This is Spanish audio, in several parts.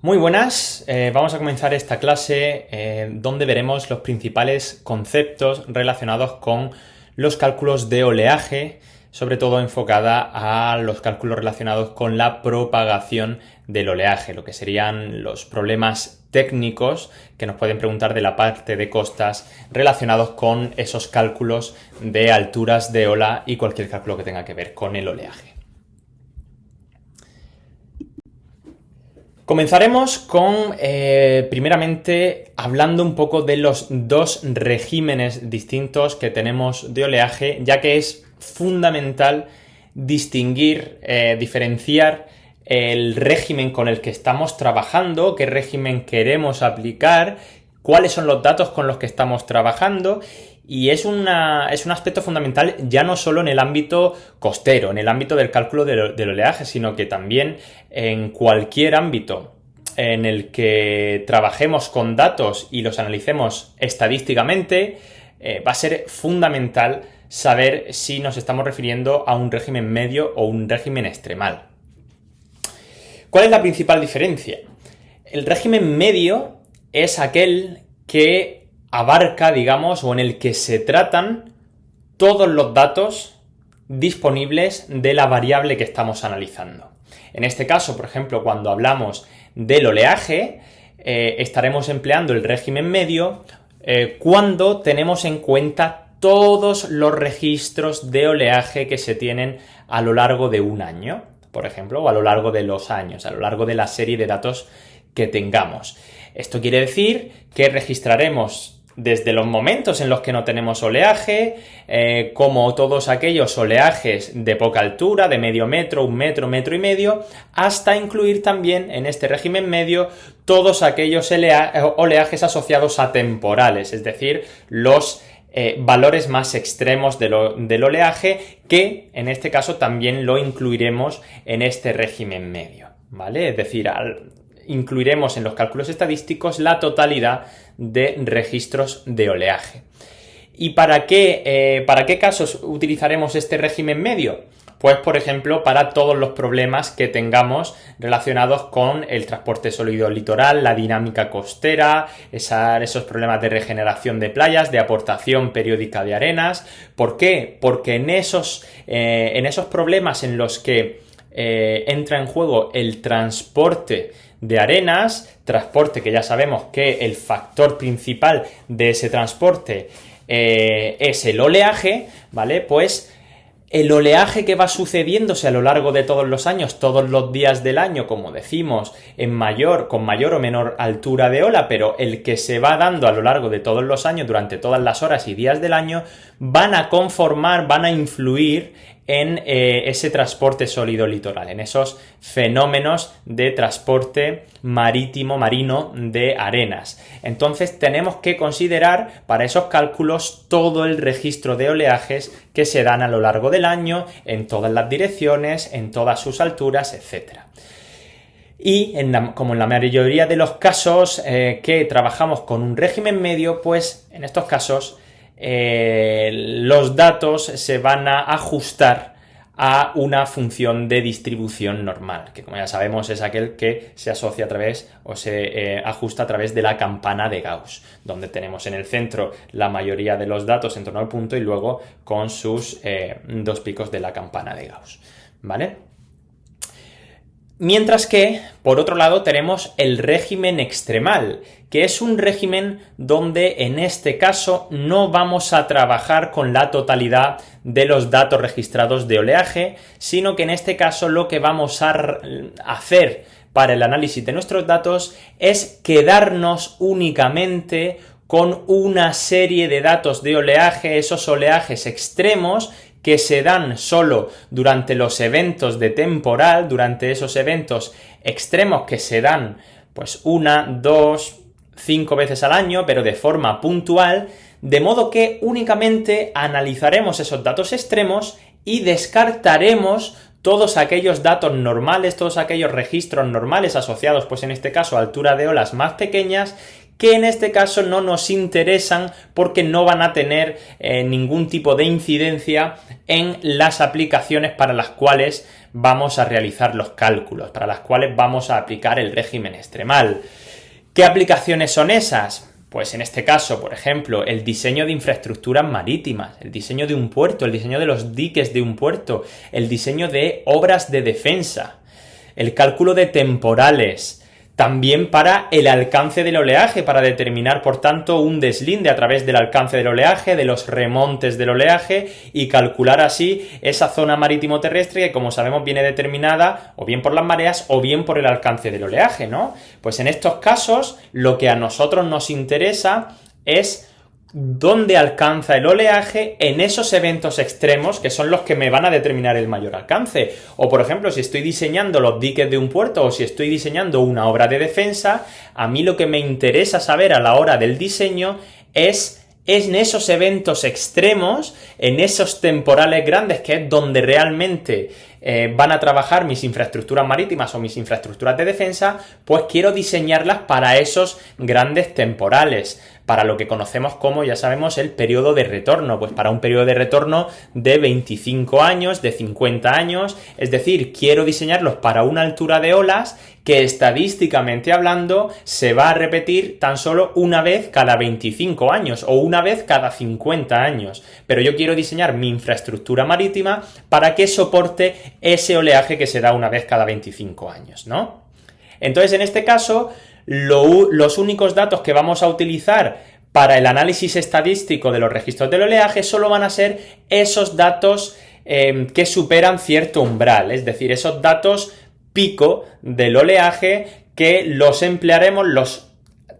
Muy buenas, vamos a comenzar esta clase donde veremos los principales conceptos relacionados con los cálculos de oleaje, sobre todo enfocada a los cálculos relacionados con la propagación del oleaje, lo que serían los problemas técnicos que nos pueden preguntar de la parte de costas relacionados con esos cálculos de alturas de ola y cualquier cálculo que tenga que ver con el oleaje. Comenzaremos con, primeramente, hablando un poco de los dos regímenes distintos que tenemos de oleaje, ya que es fundamental distinguir, diferenciar el régimen con el que estamos trabajando, qué régimen queremos aplicar, cuáles son los datos con los que estamos trabajando. Y es un aspecto fundamental ya no solo en el ámbito costero, en el ámbito del cálculo del oleaje, sino que también en cualquier ámbito en el que trabajemos con datos y los analicemos estadísticamente, va a ser fundamental saber si nos estamos refiriendo a un régimen medio o un régimen extremal. ¿Cuál es la principal diferencia? El régimen medio es aquel que abarca, digamos, o en el que se tratan todos los datos disponibles de la variable que estamos analizando. En este caso, por ejemplo, cuando hablamos del oleaje, estaremos empleando el régimen medio cuando tenemos en cuenta todos los registros de oleaje que se tienen a lo largo de un año, por ejemplo, o a lo largo de los años, a lo largo de la serie de datos que tengamos. Esto quiere decir que registraremos desde los momentos en los que no tenemos oleaje, como todos aquellos oleajes de poca altura, de medio metro, un metro, metro y medio, hasta incluir también en este régimen medio todos aquellos oleajes asociados a temporales, es decir, los valores más extremos del oleaje, que en este caso también lo incluiremos en este régimen medio, ¿vale? Es decir, incluiremos en los cálculos estadísticos la totalidad de registros de oleaje. ¿Y para qué casos utilizaremos este régimen medio? Pues, por ejemplo, para todos los problemas que tengamos relacionados con el transporte sólido litoral, la dinámica costera, esos problemas de regeneración de playas, de aportación periódica de arenas. ¿Por qué? Porque en esos problemas en los que entra en juego el transporte de arenas, transporte que ya sabemos que el factor principal de ese transporte es el oleaje, ¿vale? Pues el oleaje que va sucediéndose a lo largo de todos los años, todos los días del año, como decimos, con mayor o menor altura de ola, pero el que se va dando a lo largo de todos los años, durante todas las horas y días del año, van a influir en ese transporte sólido litoral, en esos fenómenos de transporte marino de arenas. Entonces tenemos que considerar para esos cálculos todo el registro de oleajes que se dan a lo largo del año, en todas las direcciones, en todas sus alturas, etc. Y como en la mayoría de los casos que trabajamos con un régimen medio, pues en estos casos los datos se van a ajustar a una función de distribución normal, que como ya sabemos es aquel que se asocia a través o se ajusta a través de la campana de Gauss, donde tenemos en el centro la mayoría de los datos en torno al punto y luego con sus dos picos de la campana de Gauss, ¿vale? Mientras que, por otro lado, tenemos el régimen extremal, que es un régimen donde en este caso no vamos a trabajar con la totalidad de los datos registrados de oleaje, sino que en este caso lo que vamos a hacer para el análisis de nuestros datos es quedarnos únicamente con una serie de datos de oleaje, esos oleajes extremos que se dan solo durante los eventos de temporal, durante esos eventos extremos que se dan pues 1, 2, 5 veces al año, pero de forma puntual, de modo que únicamente analizaremos esos datos extremos y descartaremos todos aquellos datos normales, todos aquellos registros normales asociados, pues en este caso, a altura de olas más pequeñas, que en este caso no nos interesan porque no van a tener ningún tipo de incidencia en las aplicaciones para las cuales vamos a realizar los cálculos, para las cuales vamos a aplicar el régimen extremal. ¿Qué aplicaciones son esas? Pues en este caso, por ejemplo, el diseño de infraestructuras marítimas, el diseño de un puerto, el diseño de los diques de un puerto, el diseño de obras de defensa, el cálculo de temporales, también para el alcance del oleaje, para determinar, por tanto, un deslinde a través del alcance del oleaje, de los remontes del oleaje y calcular así esa zona marítimo-terrestre que, como sabemos, viene determinada o bien por las mareas o bien por el alcance del oleaje, ¿no? Pues en estos casos, lo que a nosotros nos interesa es dónde alcanza el oleaje en esos eventos extremos que son los que me van a determinar el mayor alcance. O, por ejemplo, si estoy diseñando los diques de un puerto o si estoy diseñando una obra de defensa, a mí lo que me interesa saber a la hora del diseño es en esos eventos extremos, en esos temporales grandes, que es donde realmente van a trabajar mis infraestructuras marítimas o mis infraestructuras de defensa, pues quiero diseñarlas para esos grandes temporales, para lo que conocemos como, ya sabemos, el periodo de retorno, pues para un periodo de retorno de 25 años, de 50 años, es decir, quiero diseñarlos para una altura de olas que estadísticamente hablando se va a repetir tan solo una vez cada 25 años o una vez cada 50 años, pero yo quiero diseñar mi infraestructura marítima para que soporte ese oleaje que se da una vez cada 25 años, ¿no? Entonces, en este caso, los únicos datos que vamos a utilizar para el análisis estadístico de los registros del oleaje solo van a ser esos datos que superan cierto umbral, es decir, esos datos pico del oleaje que los emplearemos, los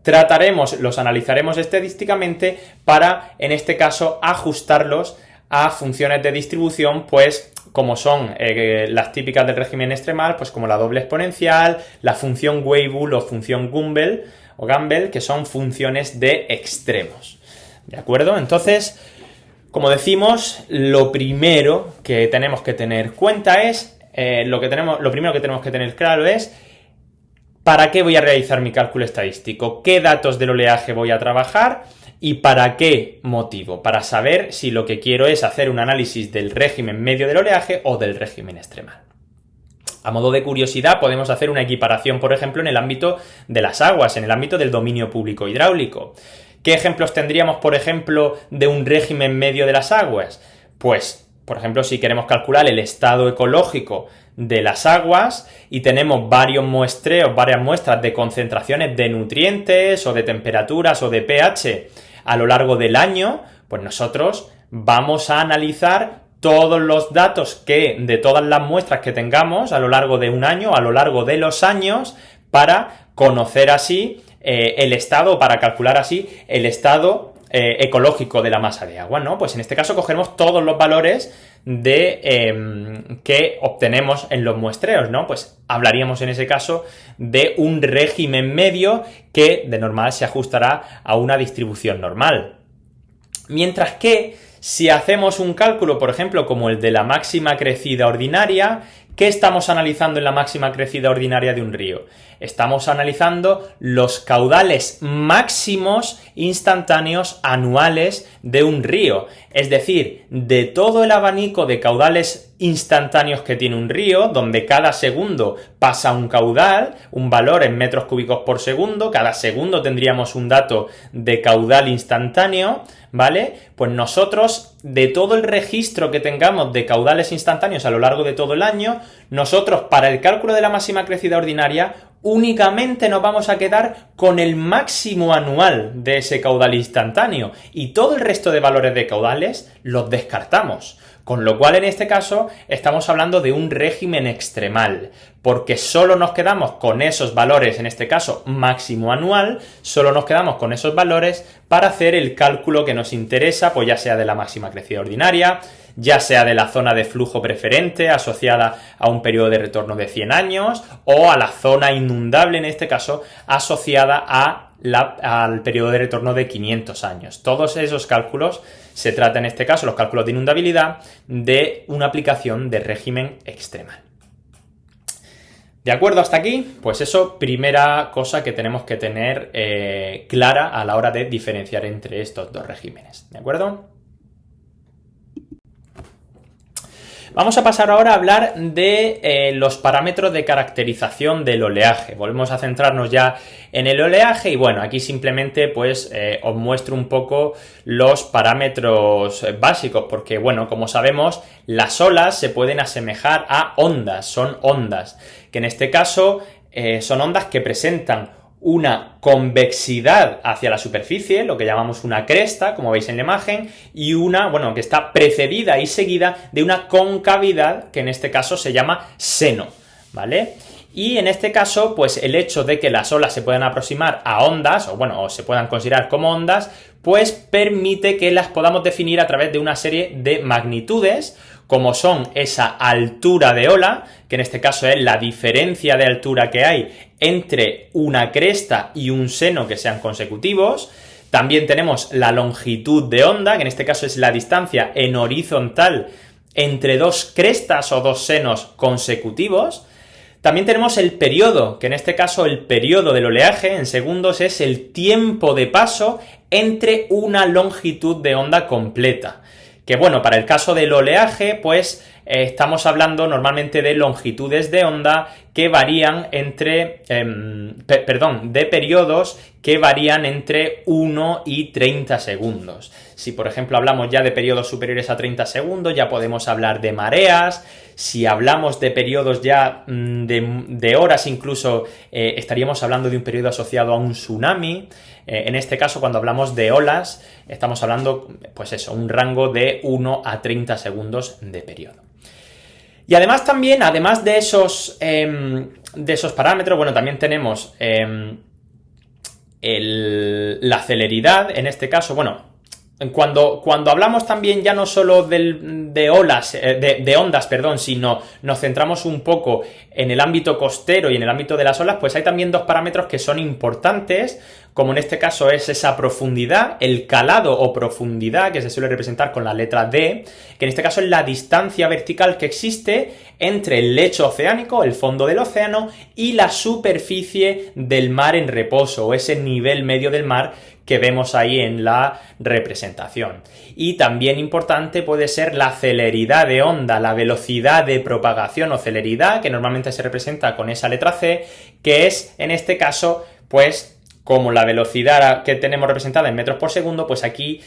trataremos, los analizaremos estadísticamente para, en este caso, ajustarlos a funciones de distribución, pues como son las típicas del régimen extremal, pues como la doble exponencial, la función Weibull o función Gumbel, que son funciones de extremos. ¿De acuerdo? Entonces, como decimos, lo primero que tenemos que tener cuenta es, lo primero que tenemos que tener claro es ¿para qué voy a realizar mi cálculo estadístico? ¿Qué datos del oleaje voy a trabajar? ¿Y para qué motivo? Para saber si lo que quiero es hacer un análisis del régimen medio del oleaje o del régimen extremal. A modo de curiosidad, podemos hacer una equiparación, por ejemplo, en el ámbito de las aguas, en el ámbito del dominio público hidráulico. ¿Qué ejemplos tendríamos, por ejemplo, de un régimen medio de las aguas? Pues, por ejemplo, si queremos calcular el estado ecológico de las aguas y tenemos varios muestreos, varias muestras de concentraciones de nutrientes o de temperaturas o de pH a lo largo del año, pues nosotros vamos a analizar todos los datos de todas las muestras que tengamos a lo largo de un año, a lo largo de los años, para conocer así el estado, para calcular así el estado ecológico de la masa de agua, ¿no? Pues en este caso cogeremos todos los valores que obtenemos en los muestreos, ¿no? Pues hablaríamos en ese caso de un régimen medio que de normal se ajustará a una distribución normal. Mientras que si hacemos un cálculo, por ejemplo, como el de la máxima crecida ordinaria, ¿qué estamos analizando en la máxima crecida ordinaria de un río? Estamos analizando los caudales máximos instantáneos anuales de un río. Es decir, de todo el abanico de caudales instantáneos que tiene un río, donde cada segundo pasa un caudal, un valor en metros cúbicos por segundo, cada segundo tendríamos un dato de caudal instantáneo, ¿vale? Pues nosotros, de todo el registro que tengamos de caudales instantáneos a lo largo de todo el año, nosotros para el cálculo de la máxima crecida ordinaria únicamente nos vamos a quedar con el máximo anual de ese caudal instantáneo y todo el resto de valores de caudales los descartamos. Con lo cual, en este caso, estamos hablando de un régimen extremal, porque solo nos quedamos con esos valores, en este caso máximo anual, solo nos quedamos con esos valores para hacer el cálculo que nos interesa, pues ya sea de la máxima crecida ordinaria, ya sea de la zona de flujo preferente asociada a un periodo de retorno de 100 años, o a la zona inundable, en este caso, asociada al periodo de retorno de 500 años. Todos esos cálculos se trata, en este caso, los cálculos de inundabilidad, de una aplicación de régimen extremal. ¿De acuerdo hasta aquí? Pues eso, primera cosa que tenemos que tener clara a la hora de diferenciar entre estos dos regímenes. ¿De acuerdo? Vamos a pasar ahora a hablar de los parámetros de caracterización del oleaje. Volvemos a centrarnos ya en el oleaje y bueno, aquí simplemente pues os muestro un poco los parámetros básicos porque bueno, como sabemos, las olas se pueden asemejar a ondas, son ondas, que en este caso son ondas que presentan una convexidad hacia la superficie, lo que llamamos una cresta, como veis en la imagen, y una, bueno, que está precedida y seguida de una concavidad, que en este caso se llama seno, ¿vale? Y en este caso, pues el hecho de que las olas se puedan aproximar a ondas, o bueno, o se puedan considerar como ondas, pues permite que las podamos definir a través de una serie de magnitudes, como son esa altura de ola, que en este caso es la diferencia de altura que hay entre una cresta y un seno que sean consecutivos. También tenemos la longitud de onda, que en este caso es la distancia en horizontal entre dos crestas o dos senos consecutivos. También tenemos el periodo, que en este caso el periodo del oleaje en segundos es el tiempo de paso entre una longitud de onda completa. Que bueno, para el caso del oleaje, pues estamos hablando normalmente de longitudes de onda que varían entre, de periodos que varían entre 1 y 30 segundos. Si por ejemplo hablamos ya de periodos superiores a 30 segundos, ya podemos hablar de mareas. Si hablamos de periodos ya de horas incluso, estaríamos hablando de un periodo asociado a un tsunami. En este caso, cuando hablamos de olas, estamos hablando, pues eso, un rango de 1 a 30 segundos de periodo. Y además también, además de esos parámetros, bueno, también tenemos la celeridad, en este caso, bueno, cuando hablamos también ya no solo de ondas, sino nos centramos un poco en el ámbito costero y en el ámbito de las olas, pues hay también dos parámetros que son importantes, como en este caso es esa profundidad, el calado o profundidad, que se suele representar con la letra D, que en este caso es la distancia vertical que existe entre el lecho oceánico, el fondo del océano, y la superficie del mar en reposo, o ese nivel medio del mar que vemos ahí en la representación. Y también importante puede ser la celeridad de onda, la velocidad de propagación o celeridad, que normalmente se representa con esa letra C, que es, en este caso, pues como la velocidad que tenemos representada en metros por segundo, pues aquí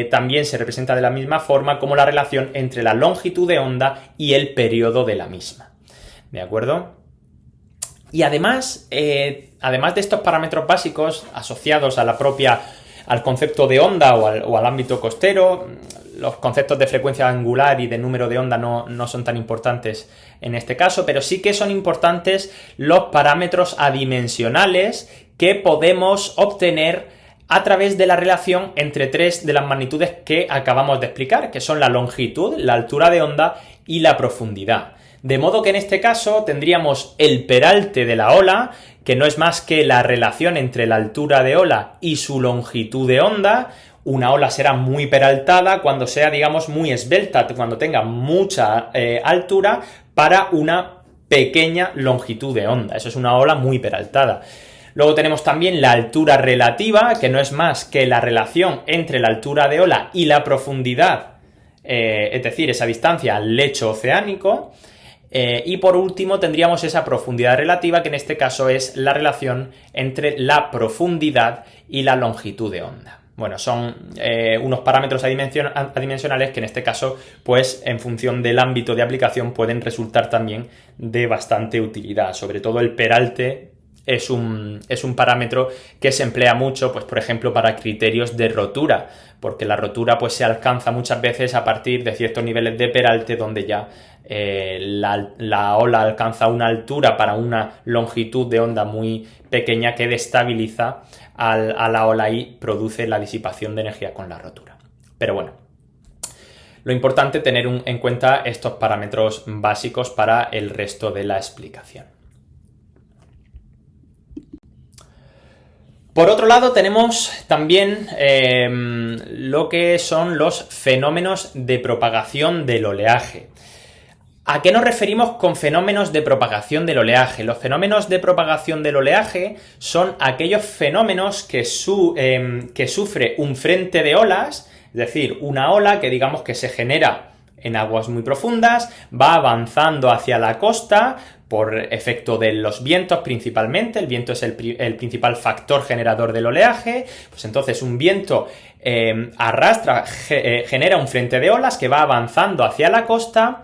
también se representa de la misma forma como la relación entre la longitud de onda y el periodo de la misma. ¿De acuerdo? Y además de estos parámetros básicos asociados a al concepto de onda o al ámbito costero, los conceptos de frecuencia angular y de número de onda no son tan importantes en este caso, pero sí que son importantes los parámetros adimensionales que podemos obtener a través de la relación entre tres de las magnitudes que acabamos de explicar, que son la longitud, la altura de onda y la profundidad. De modo que en este caso tendríamos el peralte de la ola, que no es más que la relación entre la altura de ola y su longitud de onda. Una ola será muy peraltada cuando sea, digamos, muy esbelta, cuando tenga mucha altura para una pequeña longitud de onda. Eso es una ola muy peraltada. Luego tenemos también la altura relativa, que no es más que la relación entre la altura de ola y la profundidad, es decir, esa distancia al lecho oceánico. Y por último tendríamos esa profundidad relativa, que en este caso es la relación entre la profundidad y la longitud de onda. Bueno, son unos parámetros adimensionales que en este caso, pues en función del ámbito de aplicación pueden resultar también de bastante utilidad. Sobre todo el peralte es un parámetro que se emplea mucho, pues por ejemplo, para criterios de rotura, porque la rotura pues se alcanza muchas veces a partir de ciertos niveles de peralte donde ya la ola alcanza una altura para una longitud de onda muy pequeña que destabiliza a la ola y produce la disipación de energía con la rotura. Pero bueno, lo importante es tener en cuenta estos parámetros básicos para el resto de la explicación. Por otro lado, tenemos también lo que son los fenómenos de propagación del oleaje. ¿A qué nos referimos con fenómenos de propagación del oleaje? Los fenómenos de propagación del oleaje son aquellos fenómenos que sufre un frente de olas, es decir, una ola que digamos que se genera en aguas muy profundas, va avanzando hacia la costa por efecto de los vientos principalmente. El viento es el principal factor generador del oleaje. Pues entonces un viento genera un frente de olas que va avanzando hacia la costa.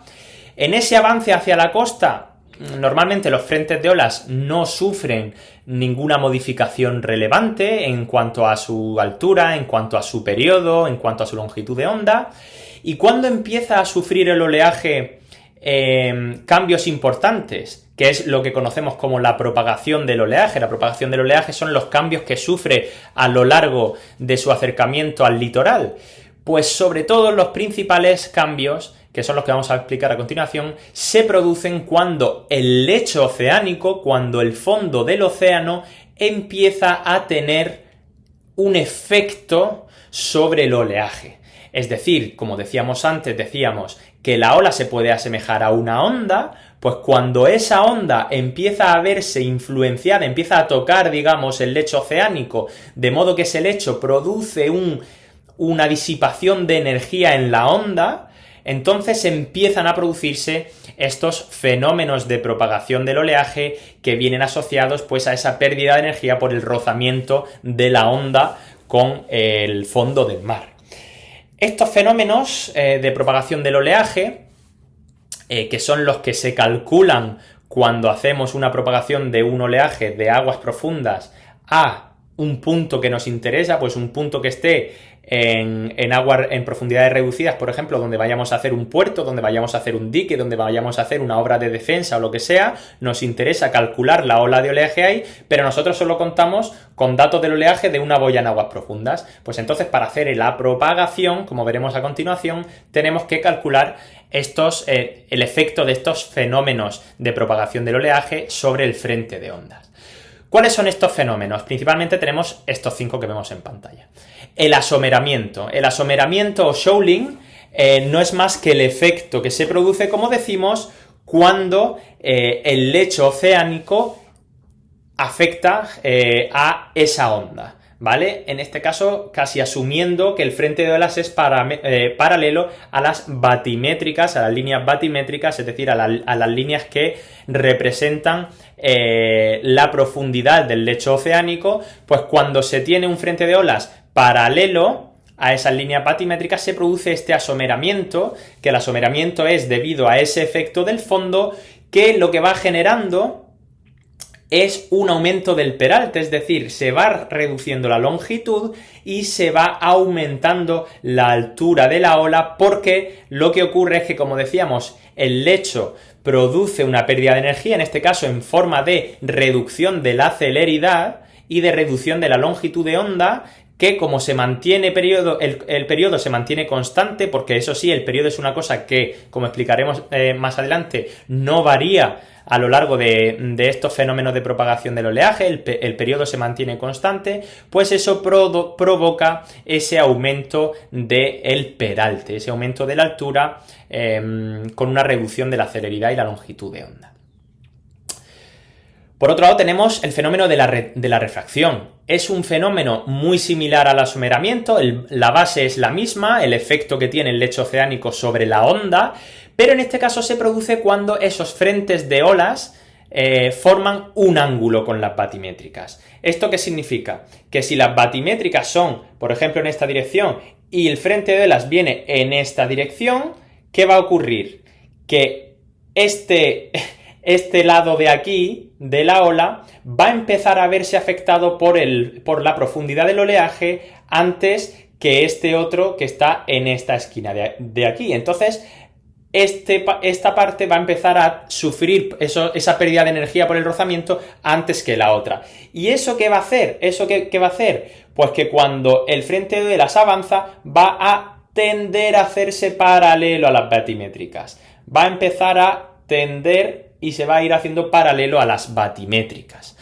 En ese avance hacia la costa, normalmente los frentes de olas no sufren ninguna modificación relevante en cuanto a su altura, en cuanto a su periodo, en cuanto a su longitud de onda. Y cuando empieza a sufrir el oleaje cambios importantes, que es lo que conocemos como la propagación del oleaje. La propagación del oleaje son los cambios que sufre a lo largo de su acercamiento al litoral. Pues sobre todo los principales cambios, que son los que vamos a explicar a continuación, se producen cuando el lecho oceánico, cuando el fondo del océano empieza a tener un efecto sobre el oleaje. Es decir, como decíamos antes, decíamos que la ola se puede asemejar a una onda, pues cuando esa onda empieza a verse influenciada, empieza a tocar, digamos, el lecho oceánico, de modo que ese lecho produce una disipación de energía en la onda, entonces empiezan a producirse estos fenómenos de propagación del oleaje que vienen asociados pues a esa pérdida de energía por el rozamiento de la onda con el fondo del mar. Estos fenómenos de propagación del oleaje, que son los que se calculan cuando hacemos una propagación de un oleaje de aguas profundas a un punto que nos interesa, pues un punto que esté en aguas en profundidades reducidas, por ejemplo, donde vayamos a hacer un puerto, donde vayamos a hacer un dique, donde vayamos a hacer una obra de defensa o lo que sea, nos interesa calcular la ola de oleaje ahí, pero nosotros solo contamos con datos del oleaje de una boya en aguas profundas. Pues entonces, para hacer la propagación, como veremos a continuación, tenemos que calcular el efecto de estos fenómenos de propagación del oleaje sobre el frente de ondas. ¿Cuáles son estos fenómenos? Principalmente tenemos estos 5 que vemos en pantalla. El asomeramiento. El asomeramiento o shoaling no es más que el efecto que se produce, como decimos, cuando el lecho oceánico afecta a esa onda, ¿vale? En este caso, casi asumiendo que el frente de olas es paralelo a las batimétricas, a las líneas batimétricas, es decir, a las líneas que representan la profundidad del lecho oceánico. Pues cuando se tiene un frente de olas paralelo a esas líneas batimétricas se produce este asomeramiento, que el asomeramiento es debido a ese efecto del fondo, que lo que va generando es un aumento del peralte, es decir, se va reduciendo la longitud y se va aumentando la altura de la ola, porque lo que ocurre es que, como decíamos, el lecho produce una pérdida de energía, en este caso en forma de reducción de la celeridad y de reducción de la longitud de onda, que como se mantiene el periodo se mantiene constante, porque eso sí, el periodo es una cosa que, como explicaremos más adelante, no varía a lo largo de estos fenómenos de propagación del oleaje, el periodo se mantiene constante, pues eso provoca ese aumento del peralte, ese aumento de la altura con una reducción de la celeridad y la longitud de onda. Por otro lado tenemos el fenómeno de la refracción. Es un fenómeno muy similar al asomeramiento, la base es la misma, el efecto que tiene el lecho oceánico sobre la onda, pero en este caso se produce cuando esos frentes de olas forman un ángulo con las batimétricas. ¿Esto qué significa? Que si las batimétricas son, por ejemplo, en esta dirección y el frente de olas viene en esta dirección, ¿qué va a ocurrir? Que este lado de aquí, de la ola, va a empezar a verse afectado por la profundidad del oleaje antes que este otro que está en esta esquina de aquí. Entonces, esta parte va a empezar a sufrir esa pérdida de energía por el rozamiento antes que la otra. ¿Y eso qué va a hacer? ¿Eso qué va a hacer? Pues que cuando el frente de olas avanza, va a tender a hacerse paralelo a las batimétricas. Va a empezar a tender y se va a ir haciendo paralelo a las batimétricas.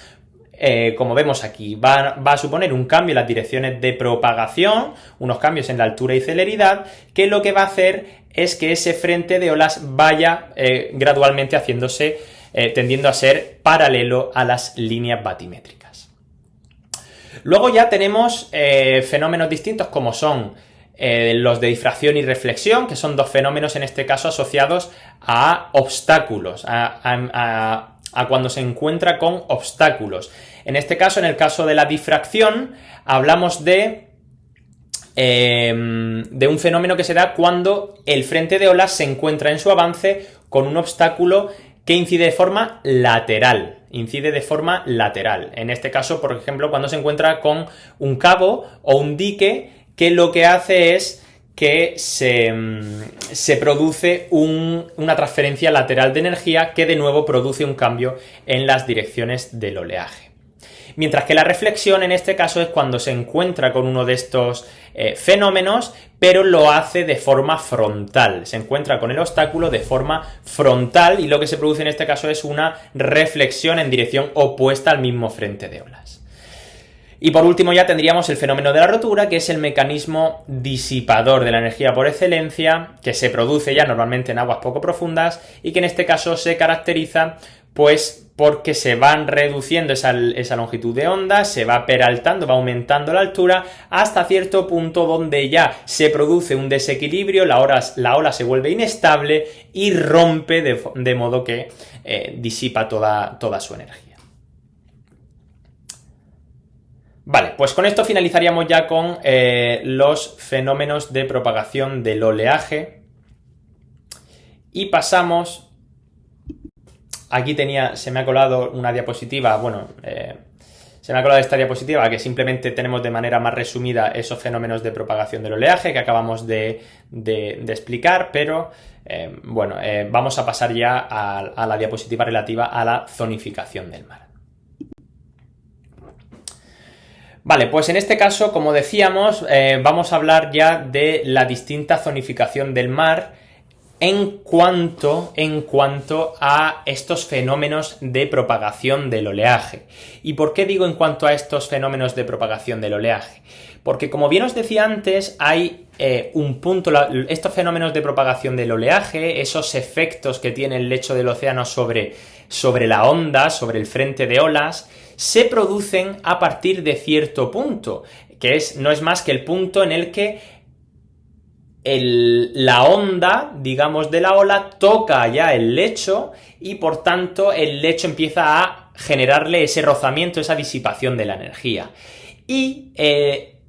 Como vemos aquí, va a suponer un cambio en las direcciones de propagación, unos cambios en la altura y celeridad, que lo que va a hacer es que ese frente de olas vaya gradualmente haciéndose, tendiendo a ser paralelo a las líneas batimétricas. Luego ya tenemos fenómenos distintos como son los de difracción y reflexión, que son dos fenómenos en este caso asociados a obstáculos, a cuando se encuentra con obstáculos. En este caso, en el caso de la difracción, hablamos de un fenómeno que se da cuando el frente de olas se encuentra en su avance con un obstáculo que incide de forma lateral. En este caso, por ejemplo, cuando se encuentra con un cabo o un dique que lo que hace es que se produce una transferencia lateral de energía que de nuevo produce un cambio en las direcciones del oleaje. Mientras que la reflexión en este caso es cuando se encuentra con uno de estos fenómenos, pero lo hace de forma frontal. Se encuentra con el obstáculo de forma frontal y lo que se produce en este caso es una reflexión en dirección opuesta al mismo frente de olas. Y por último ya tendríamos el fenómeno de la rotura, que es el mecanismo disipador de la energía por excelencia, que se produce ya normalmente en aguas poco profundas y que en este caso se caracteriza pues porque se van reduciendo esa longitud de onda, se va peraltando, va aumentando la altura hasta cierto punto donde ya se produce un desequilibrio, la ola se vuelve inestable y rompe de modo que disipa toda su energía. Vale, pues con esto finalizaríamos ya con los fenómenos de propagación del oleaje y pasamos. Aquí se me ha colado una diapositiva, se me ha colado esta diapositiva que simplemente tenemos de manera más resumida esos fenómenos de propagación del oleaje que acabamos de explicar, pero vamos a pasar ya a la diapositiva relativa a la zonificación del mar. Vale, pues en este caso, como decíamos, vamos a hablar ya de la distinta zonificación del mar en cuanto a estos fenómenos de propagación del oleaje. ¿Y por qué digo en cuanto a estos fenómenos de propagación del oleaje? Porque como bien os decía antes, hay un punto, estos fenómenos de propagación del oleaje, esos efectos que tiene el lecho del océano sobre la onda, sobre el frente de olas, se producen a partir de cierto punto, que no es más que el punto en el que la onda, digamos, de la ola toca ya el lecho y por tanto el lecho empieza a generarle ese rozamiento, esa disipación de la energía. Y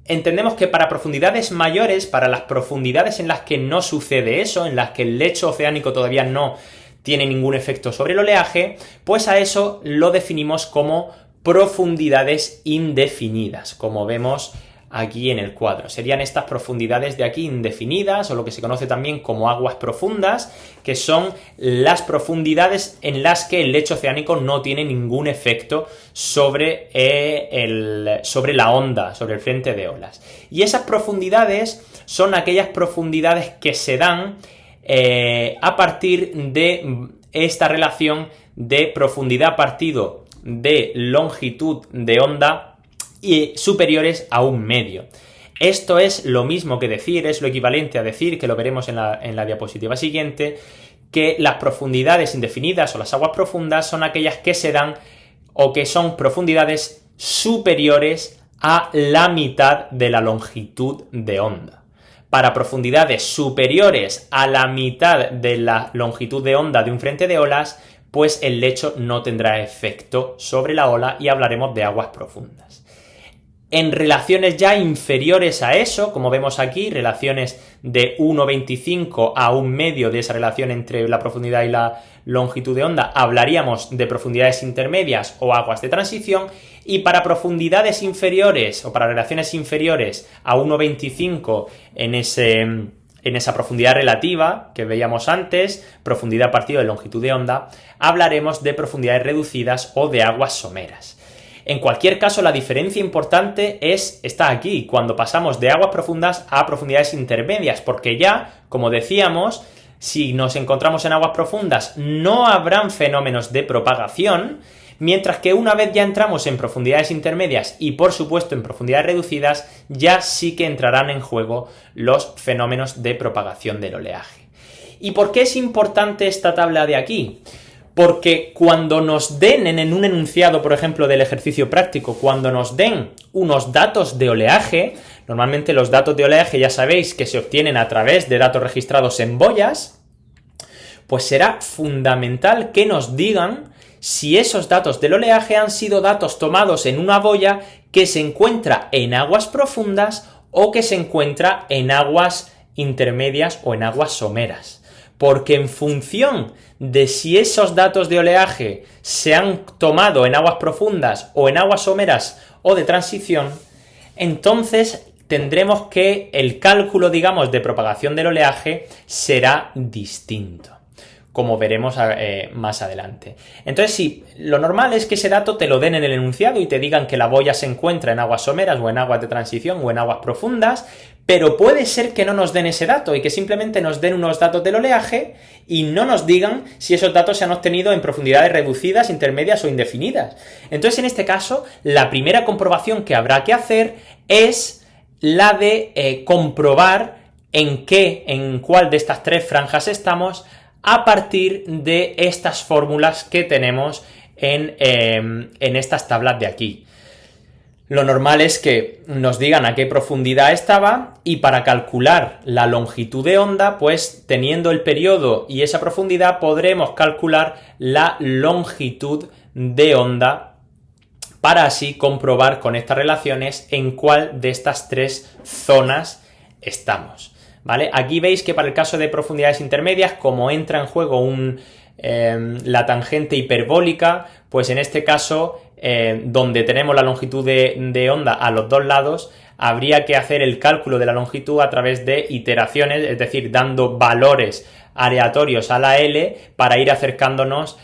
entendemos que para profundidades mayores, para las profundidades en las que no sucede eso, en las que el lecho oceánico todavía no tiene ningún efecto sobre el oleaje, pues a eso lo definimos como profundidades indefinidas, como vemos aquí en el cuadro. Serían estas profundidades de aquí indefinidas, o lo que se conoce también como aguas profundas, que son las profundidades en las que el lecho oceánico no tiene ningún efecto sobre la onda, sobre el frente de olas. Y esas profundidades son aquellas profundidades que se dan a partir de esta relación de profundidad partido de longitud de onda y superiores a 1 medio. Esto es lo mismo que decir, es lo equivalente a decir, que lo veremos en la diapositiva siguiente, que las profundidades indefinidas o las aguas profundas son aquellas que se dan o que son profundidades superiores a la mitad de la longitud de onda. Para profundidades superiores a la mitad de la longitud de onda de un frente de olas, pues el lecho no tendrá efecto sobre la ola y hablaremos de aguas profundas. En relaciones ya inferiores a eso, como vemos aquí, relaciones de 1,25 a 1 medio de esa relación entre la profundidad y la longitud de onda, hablaríamos de profundidades intermedias o aguas de transición, y para profundidades inferiores o para relaciones inferiores a 1,25 en esa profundidad relativa que veíamos antes, profundidad partido de longitud de onda, hablaremos de profundidades reducidas o de aguas someras. En cualquier caso, la diferencia importante está aquí, cuando pasamos de aguas profundas a profundidades intermedias, porque ya, como decíamos, si nos encontramos en aguas profundas no habrán fenómenos de propagación, mientras que una vez ya entramos en profundidades intermedias y por supuesto en profundidades reducidas, ya sí que entrarán en juego los fenómenos de propagación del oleaje. ¿Y por qué es importante esta tabla de aquí? Porque cuando nos den en un enunciado, por ejemplo, del ejercicio práctico, cuando nos den unos datos de oleaje, normalmente los datos de oleaje ya sabéis que se obtienen a través de datos registrados en boyas, pues será fundamental que nos digan si esos datos del oleaje han sido datos tomados en una boya que se encuentra en aguas profundas o que se encuentra en aguas intermedias o en aguas someras. Porque en función de si esos datos de oleaje se han tomado en aguas profundas o en aguas someras o de transición, entonces tendremos que el cálculo, digamos, de propagación del oleaje será distinto, como veremos más adelante. Entonces, sí, lo normal es que ese dato te lo den en el enunciado y te digan que la boya se encuentra en aguas someras o en aguas de transición o en aguas profundas, pero puede ser que no nos den ese dato y que simplemente nos den unos datos del oleaje y no nos digan si esos datos se han obtenido en profundidades reducidas, intermedias o indefinidas. Entonces, en este caso, la primera comprobación que habrá que hacer es la de comprobar en cuál de estas tres franjas estamos a partir de estas fórmulas que tenemos en estas tablas de aquí. Lo normal es que nos digan a qué profundidad estaba y para calcular la longitud de onda, pues teniendo el periodo y esa profundidad podremos calcular la longitud de onda para así comprobar con estas relaciones en cuál de estas tres zonas estamos. ¿Vale? Aquí veis que para el caso de profundidades intermedias, como entra en juego la tangente hiperbólica, pues en este caso, donde tenemos la longitud de onda a los dos lados, habría que hacer el cálculo de la longitud a través de iteraciones, es decir, dando valores aleatorios a la L para ir acercándonos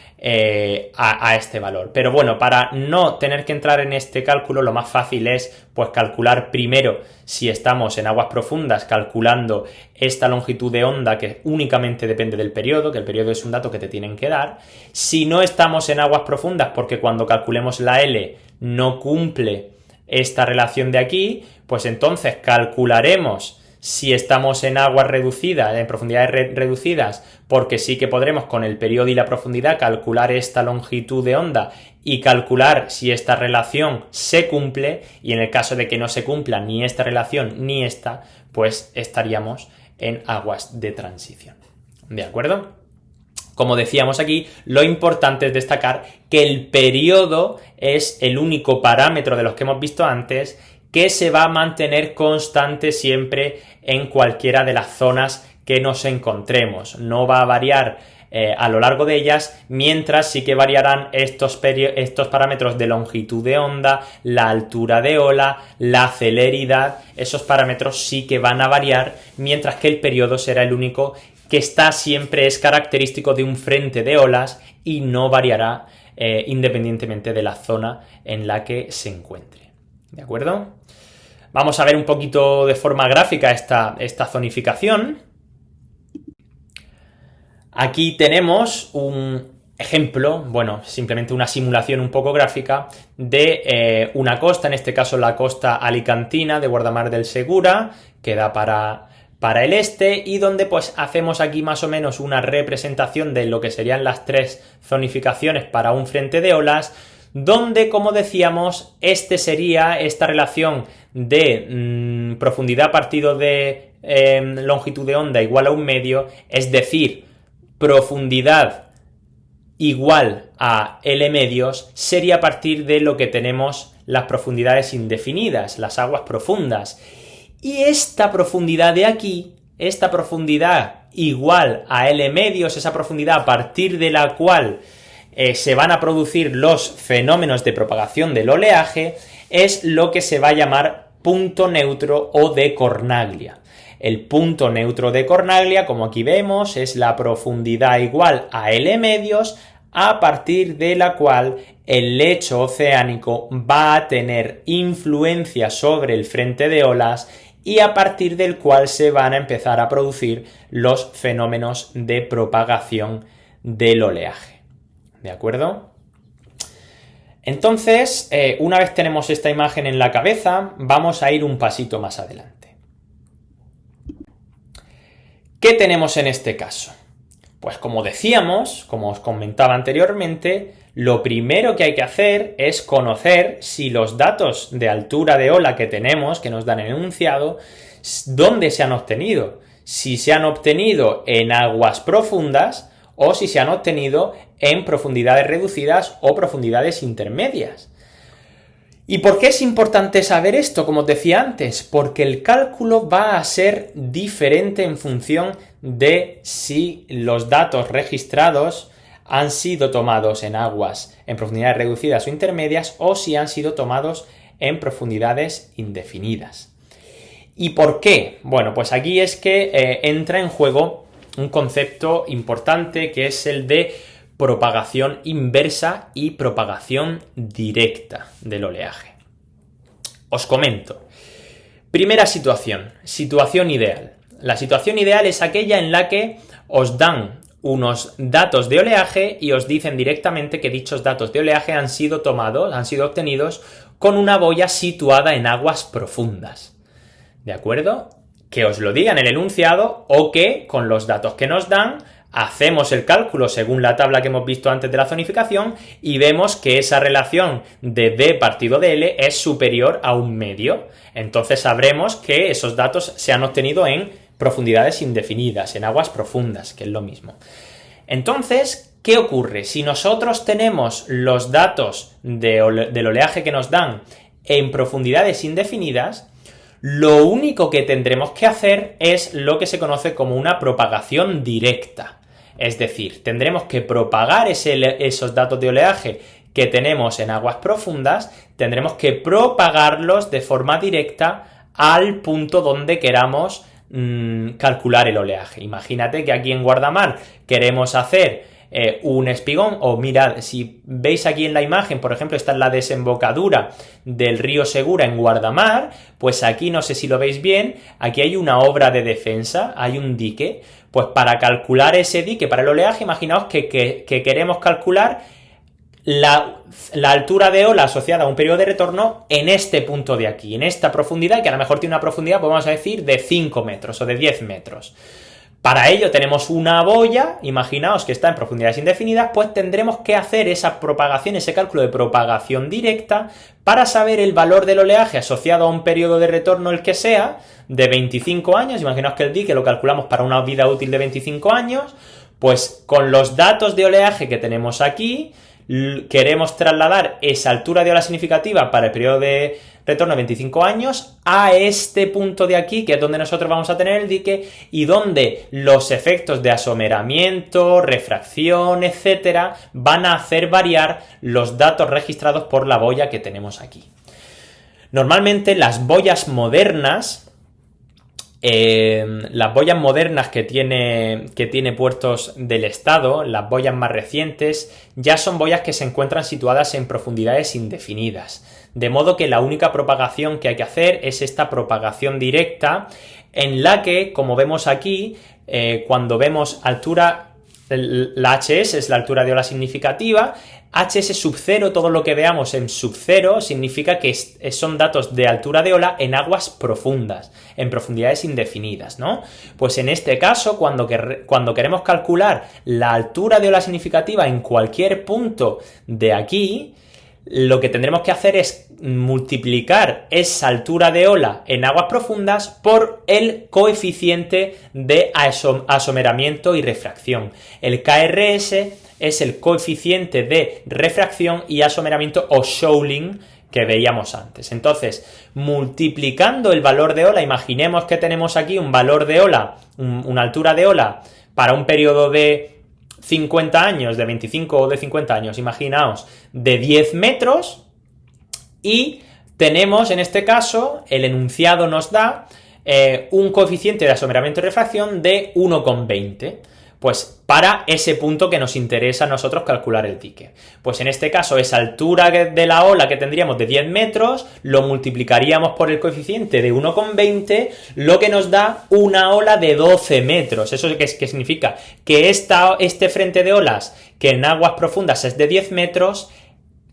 a este valor. Pero bueno, para no tener que entrar en este cálculo, lo más fácil es pues calcular primero si estamos en aguas profundas, calculando esta longitud de onda que únicamente depende del periodo, que el periodo es un dato que te tienen que dar. Si no estamos en aguas profundas, porque cuando calculemos la L no cumple esta relación de aquí, pues entonces calcularemos si estamos en aguas reducidas, en profundidades reducidas, porque sí que podremos con el periodo y la profundidad calcular esta longitud de onda y calcular si esta relación se cumple, y en el caso de que no se cumpla ni esta relación ni esta, pues estaríamos en aguas de transición. ¿De acuerdo? Como decíamos aquí, lo importante es destacar que el periodo es el único parámetro de los que hemos visto antes que se va a mantener constante siempre en cualquiera de las zonas que nos encontremos. No va a variar a lo largo de ellas, mientras sí que variarán estos parámetros de longitud de onda, la altura de ola, la celeridad. Esos parámetros sí que van a variar, mientras que el periodo será el único que siempre es característico de un frente de olas y no variará independientemente de la zona en la que se encuentre. ¿De acuerdo? Vamos a ver un poquito de forma gráfica esta zonificación. Aquí tenemos un ejemplo, bueno, simplemente una simulación un poco gráfica de una costa, en este caso la costa alicantina de Guardamar del Segura, que da para el este, y donde pues hacemos aquí más o menos una representación de lo que serían las tres zonificaciones para un frente de olas, donde, como decíamos, sería esta relación de profundidad partido de longitud de onda igual a 1/2, es decir, profundidad igual a L medios, sería a partir de lo que tenemos las profundidades indefinidas, las aguas profundas. Y esta profundidad de aquí, esta profundidad igual a L medios, esa profundidad a partir de la cual se van a producir los fenómenos de propagación del oleaje, es lo que se va a llamar punto neutro o de Cornaglia. El punto neutro de Cornaglia, como aquí vemos, es la profundidad igual a L medios, a partir de la cual el lecho oceánico va a tener influencia sobre el frente de olas y a partir del cual se van a empezar a producir los fenómenos de propagación del oleaje. ¿De acuerdo? Entonces, una vez tenemos esta imagen en la cabeza, vamos a ir un pasito más adelante. ¿Qué tenemos en este caso? Pues como decíamos, como os comentaba anteriormente, lo primero que hay que hacer es conocer si los datos de altura de ola que tenemos, que nos dan el enunciado, dónde se han obtenido. Si se han obtenido en aguas profundas o si se han obtenido en profundidades reducidas o profundidades intermedias. ¿Y por qué es importante saber esto? Como os decía antes, porque el cálculo va a ser diferente en función de si los datos registrados han sido tomados en aguas en profundidades reducidas o intermedias o si han sido tomados en profundidades indefinidas. ¿Y por qué? Bueno, pues aquí es que entra en juego un concepto importante que es el de propagación inversa y propagación directa del oleaje. Os comento. Primera situación ideal. La situación ideal es aquella en la que os dan unos datos de oleaje y os dicen directamente que dichos datos de oleaje han sido obtenidos con una boya situada en aguas profundas. ¿De acuerdo? Que os lo digan en el enunciado o que con los datos que nos dan hacemos el cálculo según la tabla que hemos visto antes de la zonificación y vemos que esa relación de D partido de L es superior a 1/2. Entonces sabremos que esos datos se han obtenido en profundidades indefinidas, en aguas profundas, que es lo mismo. Entonces, ¿qué ocurre? Si nosotros tenemos los datos del oleaje que nos dan en profundidades indefinidas, lo único que tendremos que hacer es lo que se conoce como una propagación directa. Es decir, tendremos que propagar esos datos de oleaje que tenemos en aguas profundas, tendremos que propagarlos de forma directa al punto donde queramos calcular el oleaje. Imagínate que aquí en Guardamar queremos hacer un espigón, o mirad, si veis aquí en la imagen, por ejemplo, esta es la desembocadura del río Segura en Guardamar, pues aquí, no sé si lo veis bien, aquí hay una obra de defensa, hay un dique, pues para calcular ese dique para el oleaje, imaginaos que queremos calcular la altura de ola asociada a un periodo de retorno en este punto de aquí, en esta profundidad, que a lo mejor tiene una profundidad, pues vamos a decir, de 5 metros o de 10 metros. Para ello tenemos una boya, imaginaos que está en profundidades indefinidas, pues tendremos que hacer esa propagación, ese cálculo de propagación directa para saber el valor del oleaje asociado a un periodo de retorno, el que sea, de 25 años, imaginaos que el dique lo calculamos para una vida útil de 25 años, pues con los datos de oleaje que tenemos aquí, queremos trasladar esa altura de ola significativa para el periodo de retorno de 25 años a este punto de aquí, que es donde nosotros vamos a tener el dique y donde los efectos de asomeramiento, refracción, etcétera, van a hacer variar los datos registrados por la boya que tenemos aquí. Normalmente las boyas modernas que tiene Puertos del Estado, las boyas más recientes, ya son boyas que se encuentran situadas en profundidades indefinidas. De modo que la única propagación que hay que hacer es esta propagación directa, en la que, como vemos aquí, cuando vemos altura, la HS es la altura de ola significativa, HS sub 0, todo lo que veamos en sub 0 significa que son datos de altura de ola en aguas profundas, en profundidades indefinidas, ¿no? Pues en este caso, cuando queremos calcular la altura de ola significativa en cualquier punto de aquí, lo que tendremos que hacer es multiplicar esa altura de ola en aguas profundas por el coeficiente de asomeramiento y refracción. El KRS es el coeficiente de refracción y asomeramiento o shoaling que veíamos antes. Entonces, multiplicando el valor de ola, imaginemos que tenemos aquí un valor de ola, una altura de ola para un periodo de 50 años, de 25 o de 50 años, imaginaos, de 10 metros, y tenemos en este caso, el enunciado nos da un coeficiente de asomeramiento y refracción de 1,20. Pues para ese punto que nos interesa a nosotros calcular el dique. Pues en este caso, esa altura de la ola que tendríamos de 10 metros, lo multiplicaríamos por el coeficiente de 1,20, lo que nos da una ola de 12 metros. ¿Eso qué significa? Que este frente de olas, que en aguas profundas es de 10 metros,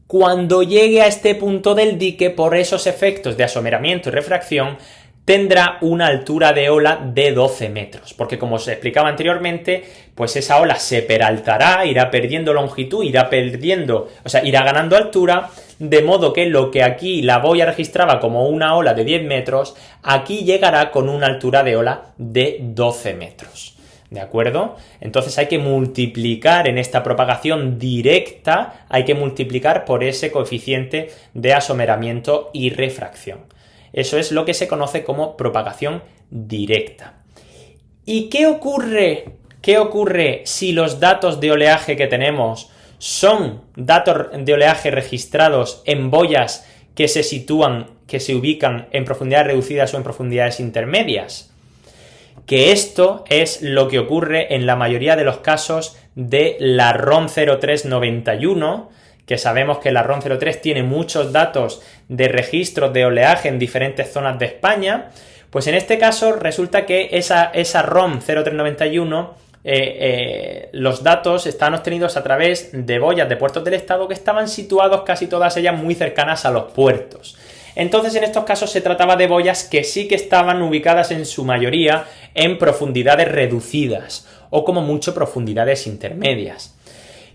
cuando llegue a este punto del dique, por esos efectos de asomeramiento y refracción, tendrá una altura de ola de 12 metros, porque como os explicaba anteriormente, pues esa ola se peraltará, irá perdiendo longitud, irá ganando altura, de modo que lo que aquí la boya registraba como una ola de 10 metros, aquí llegará con una altura de ola de 12 metros. ¿De acuerdo? Entonces hay que multiplicar en esta propagación directa, hay que multiplicar por ese coeficiente de asomeramiento y refracción. Eso es lo que se conoce como propagación directa. ¿Y qué ocurre? ¿Qué ocurre si los datos de oleaje que tenemos son datos de oleaje registrados en boyas que se ubican en profundidades reducidas o en profundidades intermedias? Que esto es lo que ocurre en la mayoría de los casos de la ROM 0391, que sabemos que la ROM 03 tiene muchos datos de registros de oleaje en diferentes zonas de España. Pues en este caso resulta que esa ROM 0391, los datos están obtenidos a través de boyas de puertos del estado que estaban situados casi todas ellas muy cercanas a los puertos. Entonces en estos casos se trataba de boyas que sí que estaban ubicadas en su mayoría en profundidades reducidas o como mucho profundidades intermedias.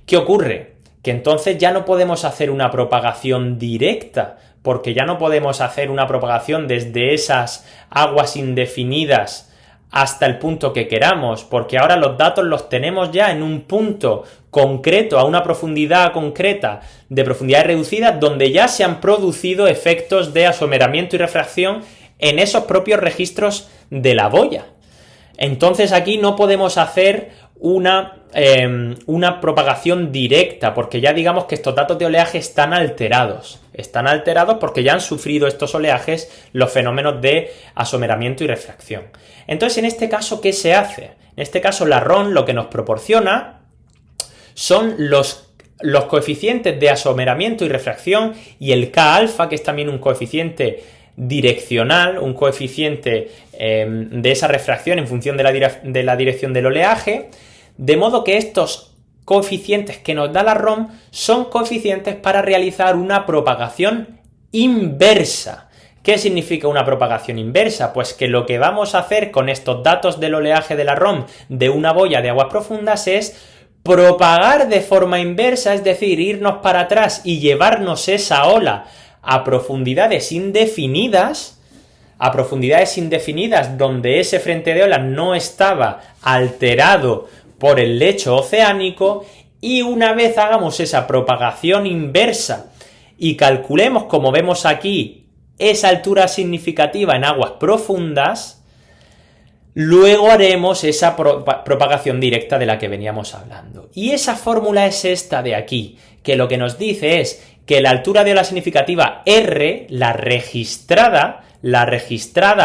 ¿Qué ocurre? Que entonces ya no podemos hacer una propagación directa, porque ya no podemos hacer una propagación desde esas aguas indefinidas hasta el punto que queramos, porque ahora los datos los tenemos ya en un punto concreto, a una profundidad concreta de profundidades reducidas, donde ya se han producido efectos de asomeramiento y refracción en esos propios registros de la boya. Entonces aquí no podemos hacer una propagación directa, porque ya digamos que estos datos de oleaje están alterados porque ya han sufrido estos oleajes los fenómenos de asomeramiento y refracción. Entonces en este caso, ¿qué se hace? En este caso la ROM lo que nos proporciona son los coeficientes de asomeramiento y refracción y el K-alfa, que es también un coeficiente direccional, un coeficiente de esa refracción en función de la dirección del oleaje, de modo que estos coeficientes que nos da la ROM son coeficientes para realizar una propagación inversa. ¿Qué significa una propagación inversa? Pues que lo que vamos a hacer con estos datos del oleaje de la ROM de una boya de aguas profundas es propagar de forma inversa, es decir, irnos para atrás y llevarnos esa ola a profundidades indefinidas donde ese frente de olas no estaba alterado por el lecho oceánico, y una vez hagamos esa propagación inversa y calculemos, como vemos aquí, esa altura significativa en aguas profundas, luego haremos esa propagación directa de la que veníamos hablando. Y esa fórmula es esta de aquí, que lo que nos dice es que la altura de ola significativa R, la registrada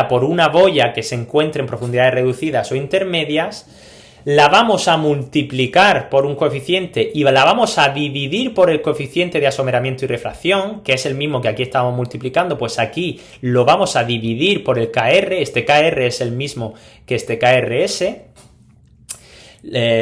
por una boya que se encuentre en profundidades reducidas o intermedias, la vamos a multiplicar por un coeficiente y la vamos a dividir por el coeficiente de asomeramiento y refracción, que es el mismo que aquí estábamos multiplicando, pues aquí lo vamos a dividir por el KR, este KR es el mismo que este KRS,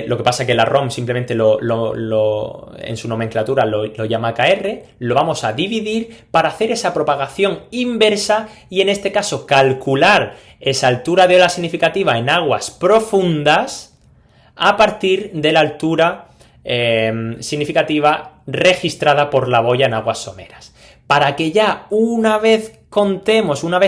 lo que pasa es que la ROM simplemente en su nomenclatura lo llama KR, lo vamos a dividir para hacer esa propagación inversa y en este caso calcular esa altura de ola significativa en aguas profundas a partir de la altura significativa registrada por la boya en aguas someras. Para que ya una vez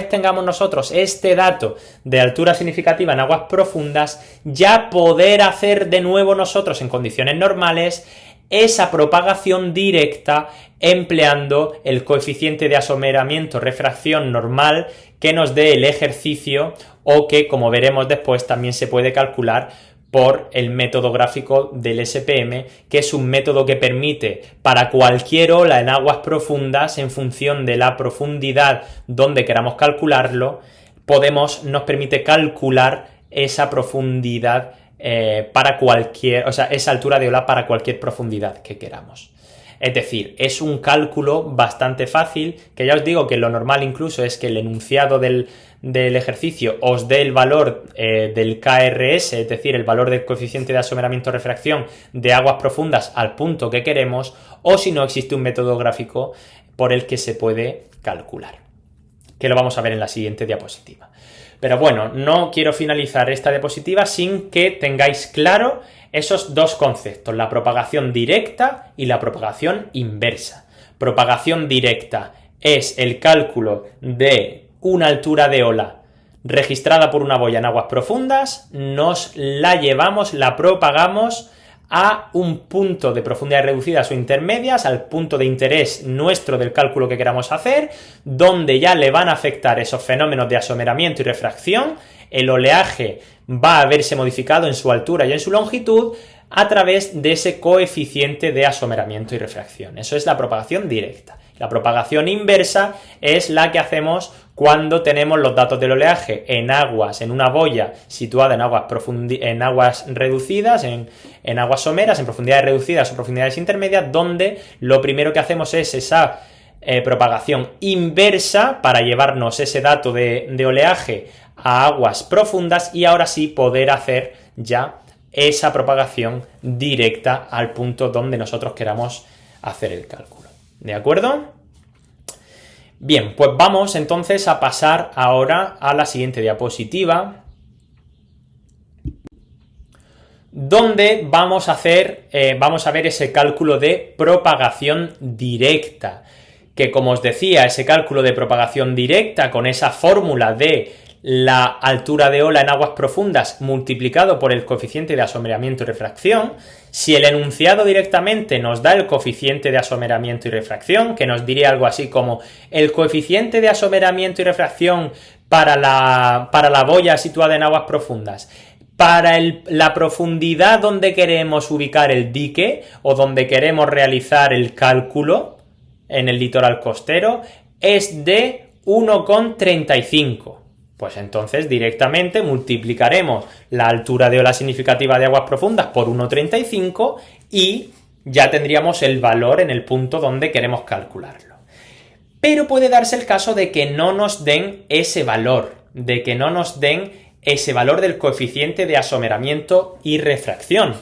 tengamos nosotros este dato de altura significativa en aguas profundas, ya poder hacer de nuevo nosotros en condiciones normales esa propagación directa empleando el coeficiente de asomeramiento-refracción normal que nos dé el ejercicio o que, como veremos después, también se puede calcular por el método gráfico del SPM, que es un método que permite para cualquier ola en aguas profundas, en función de la profundidad donde queramos calcularlo, nos permite calcular esa profundidad esa altura de ola para cualquier profundidad que queramos. Es decir, es un cálculo bastante fácil, que ya os digo que lo normal incluso es que el enunciado del ejercicio os dé el valor del KRS, es decir, el valor del coeficiente de asomeramiento-refracción de aguas profundas al punto que queremos, o si no existe un método gráfico por el que se puede calcular. que lo vamos a ver en la siguiente diapositiva. Pero bueno, no quiero finalizar esta diapositiva sin que tengáis claro esos dos conceptos, la propagación directa y la propagación inversa. Propagación directa es el cálculo de una altura de ola registrada por una boya en aguas profundas, nos la llevamos, la propagamos a un punto de profundidad reducidas o intermedias, al punto de interés nuestro del cálculo que queramos hacer, donde ya le van a afectar esos fenómenos de asomeramiento y refracción, el oleaje va a verse modificado en su altura y en su longitud a través de ese coeficiente de asomeramiento y refracción. Eso es la propagación directa. La propagación inversa es la que hacemos cuando tenemos los datos del oleaje en aguas, en una boya situada en aguas reducidas, en aguas someras, en profundidades reducidas o profundidades intermedias, donde lo primero que hacemos es esa propagación inversa para llevarnos ese dato de oleaje a aguas profundas y ahora sí poder hacer ya esa propagación directa al punto donde nosotros queramos hacer el cálculo. ¿De acuerdo? Bien, pues vamos entonces a pasar ahora a la siguiente diapositiva, donde vamos a ver ese cálculo de propagación directa, que como os decía, ese cálculo de propagación directa con esa fórmula de la altura de ola en aguas profundas multiplicado por el coeficiente de asomeramiento y refracción, si el enunciado directamente nos da el coeficiente de asomeramiento y refracción, que nos diría algo así como el coeficiente de asomeramiento y refracción para la boya situada en aguas profundas, para la profundidad donde queremos ubicar el dique o donde queremos realizar el cálculo en el litoral costero, es de 1,35. Pues entonces directamente multiplicaremos la altura de ola significativa de aguas profundas por 1,35 y ya tendríamos el valor en el punto donde queremos calcularlo. Pero puede darse el caso de que no nos den ese valor, del coeficiente de asomeramiento y refracción.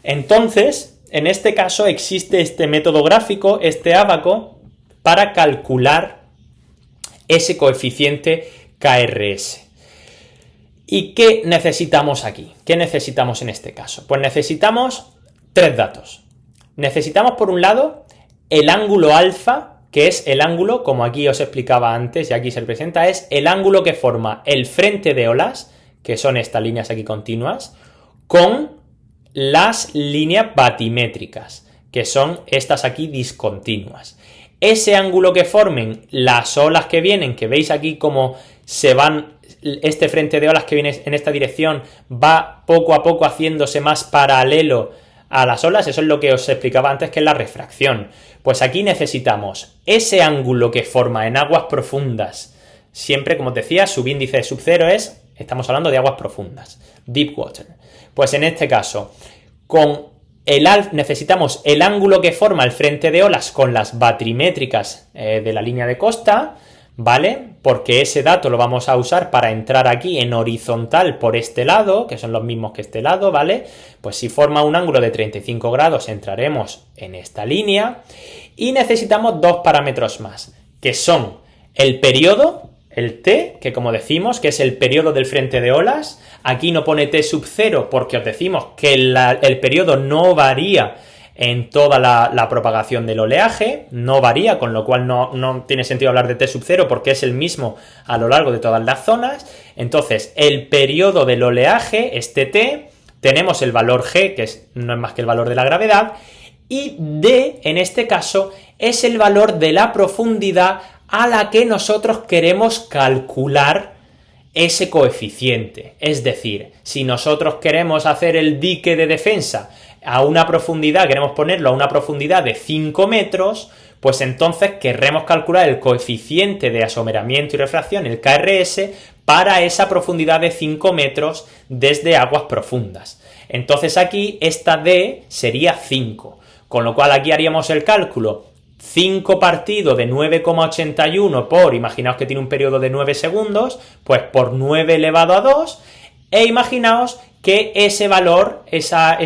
Entonces, en este caso existe este método gráfico, este ábaco, para calcular ese coeficiente KRS. ¿Y qué necesitamos aquí? ¿Qué necesitamos en este caso? Pues necesitamos tres datos. Necesitamos, por un lado, el ángulo alfa, que es el ángulo, como aquí os explicaba antes y aquí se representa, es el ángulo que forma el frente de olas, que son estas líneas aquí continuas, con las líneas batimétricas, que son estas aquí discontinuas. Ese ángulo que formen las olas que vienen, que veis aquí como se van, este frente de olas que viene en esta dirección va poco a poco haciéndose más paralelo a las olas, eso es lo que os explicaba antes, que es la refracción. Pues aquí necesitamos ese ángulo que forma en aguas profundas, siempre, como os decía, subíndice de sub 0 estamos hablando de aguas profundas, deep water. Pues en este caso, necesitamos el ángulo que forma el frente de olas con las batrimétricas de la línea de costa, ¿vale? Porque ese dato lo vamos a usar para entrar aquí en horizontal por este lado, que son los mismos que este lado, ¿vale? Pues si forma un ángulo de 35 grados entraremos en esta línea y necesitamos dos parámetros más, que son el periodo, el T, que como decimos, que es el periodo del frente de olas. Aquí no pone T sub 0 porque os decimos que el periodo no varía en toda la propagación del oleaje, no varía, con lo cual no tiene sentido hablar de T sub 0 porque es el mismo a lo largo de todas las zonas. Entonces, el periodo del oleaje, este T, tenemos el valor G, que no es más que el valor de la gravedad, y D, en este caso, es el valor de la profundidad a la que nosotros queremos calcular ese coeficiente. Es decir, si nosotros queremos hacer el dique de defensa a una profundidad, queremos ponerlo a una profundidad de 5 metros, pues entonces querremos calcular el coeficiente de asomeramiento y refracción, el KRS, para esa profundidad de 5 metros desde aguas profundas. Entonces aquí esta D sería 5, con lo cual aquí haríamos el cálculo 5 partido de 9,81 por, imaginaos que tiene un periodo de 9 segundos, pues por 9 elevado a 2, e imaginaos que ese valor, esa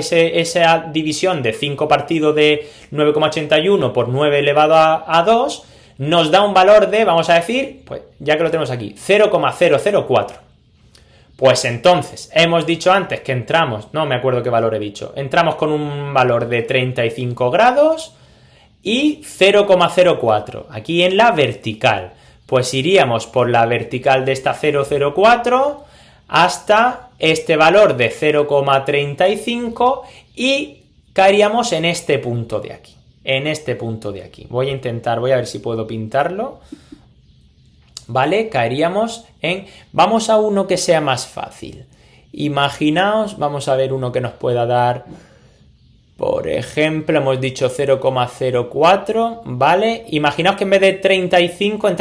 división de 5 partido de 9,81 por 9 elevado a 2, nos da un valor de, vamos a decir, pues ya que lo tenemos aquí, 0,004. Pues entonces, hemos dicho antes que entramos, no me acuerdo qué valor he dicho, entramos con un valor de 35 grados y 0,04, aquí en la vertical. Pues iríamos por la vertical de esta 0,04 hasta este valor de 0,35 y caeríamos en este punto de aquí. En este punto de aquí. Voy a ver si puedo pintarlo. ¿Vale? Caeríamos en... Vamos a uno que sea más fácil. Imaginaos, vamos a ver uno que nos pueda dar... Por ejemplo, hemos dicho 0,04, ¿vale? Imaginaos que en vez de 35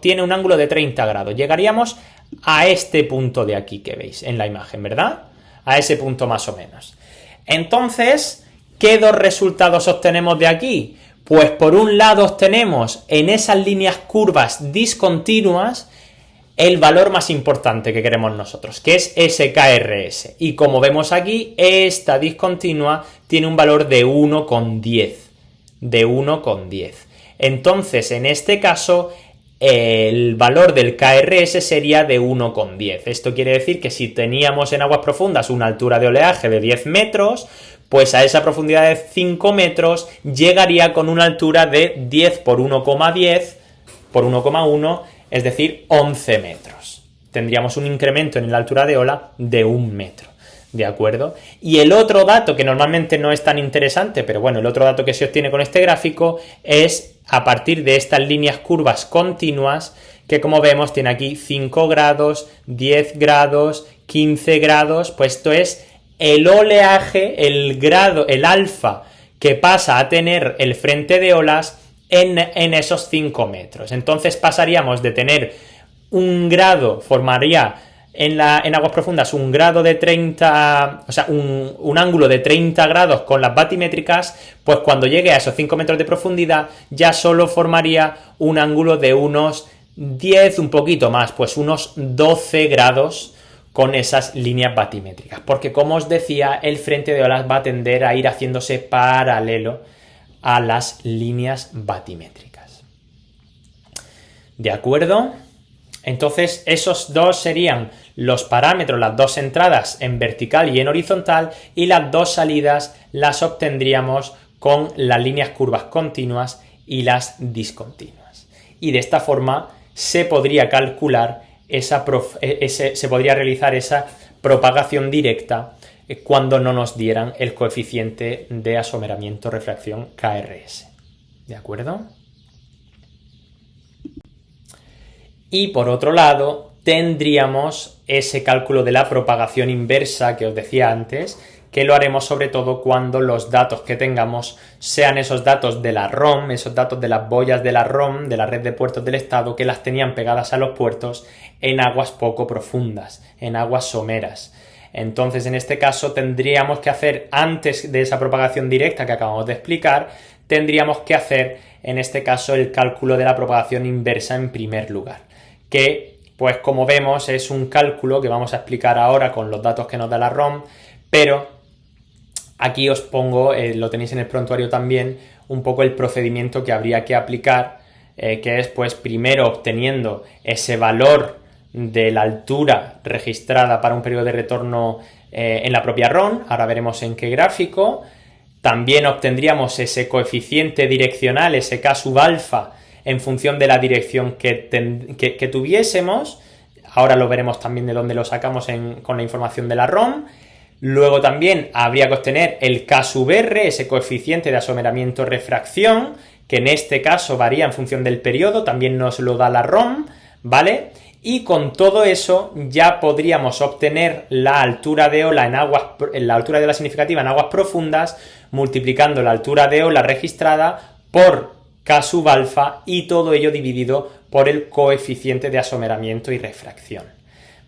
tiene un ángulo de 30 grados. Llegaríamos a este punto de aquí que veis en la imagen, ¿verdad? A ese punto más o menos. Entonces, ¿qué dos resultados obtenemos de aquí? Pues por un lado obtenemos en esas líneas curvas discontinuas el valor más importante que queremos nosotros, que es ese KRS. Y como vemos aquí, esta discontinua tiene un valor de 1,10. De 1,10. Entonces, en este caso, el valor del KRS sería de 1,10. Esto quiere decir que si teníamos en aguas profundas una altura de oleaje de 10 metros, pues a esa profundidad de 5 metros llegaría con una altura de 10 por 1,10 por 1,1, es decir, 11 metros. Tendríamos un incremento en la altura de ola de 1 metro, ¿de acuerdo? Y el otro dato, que normalmente no es tan interesante, pero bueno, el otro dato que se obtiene con este gráfico es a partir de estas líneas curvas continuas, que como vemos tiene aquí 5 grados, 10 grados, 15 grados, pues esto es el oleaje, el grado, el alfa que pasa a tener el frente de olas en esos 5 metros. Entonces pasaríamos de tener un grado, formaría en aguas profundas un grado de 30, o sea, un ángulo de 30 grados con las batimétricas, pues cuando llegue a esos 5 metros de profundidad ya solo formaría un ángulo de unos 10, un poquito más, pues unos 12 grados con esas líneas batimétricas, porque como os decía, el frente de olas va a tender a ir haciéndose paralelo a las líneas batimétricas. ¿De acuerdo? Entonces, esos dos serían los parámetros, las dos entradas en vertical y en horizontal, y las dos salidas las obtendríamos con las líneas curvas continuas y las discontinuas. Y de esta forma se podría calcular se podría realizar esa propagación directa cuando no nos dieran el coeficiente de asomeramiento-refracción KRS. ¿De acuerdo? Y por otro lado, tendríamos ese cálculo de la propagación inversa que os decía antes, que lo haremos sobre todo cuando los datos que tengamos sean esos datos de la ROM, esos datos de las boyas de la ROM, de la red de puertos del Estado, que las tenían pegadas a los puertos en aguas poco profundas, en aguas someras. Entonces, en este caso, tendríamos que hacer, antes de esa propagación directa que acabamos de explicar, tendríamos que hacer, en este caso, el cálculo de la propagación inversa en primer lugar, que, pues como vemos, es un cálculo que vamos a explicar ahora con los datos que nos da la ROM, pero aquí os pongo, lo tenéis en el prontuario también, un poco el procedimiento que habría que aplicar, que es pues primero obteniendo ese valor de la altura registrada para un periodo de retorno en la propia ROM, ahora veremos en qué gráfico. También obtendríamos ese coeficiente direccional, ese K sub alfa, en función de la dirección que tuviésemos. Ahora lo veremos también de dónde lo sacamos con la información de la ROM. Luego también habría que obtener el K sub R, ese coeficiente de asomeramiento-refracción, que en este caso varía en función del periodo, también nos lo da la ROM, ¿vale? Y con todo eso ya podríamos obtener la altura de ola la altura de ola significativa en aguas profundas, multiplicando la altura de ola registrada por K sub alfa y todo ello dividido por el coeficiente de asomeramiento y refracción,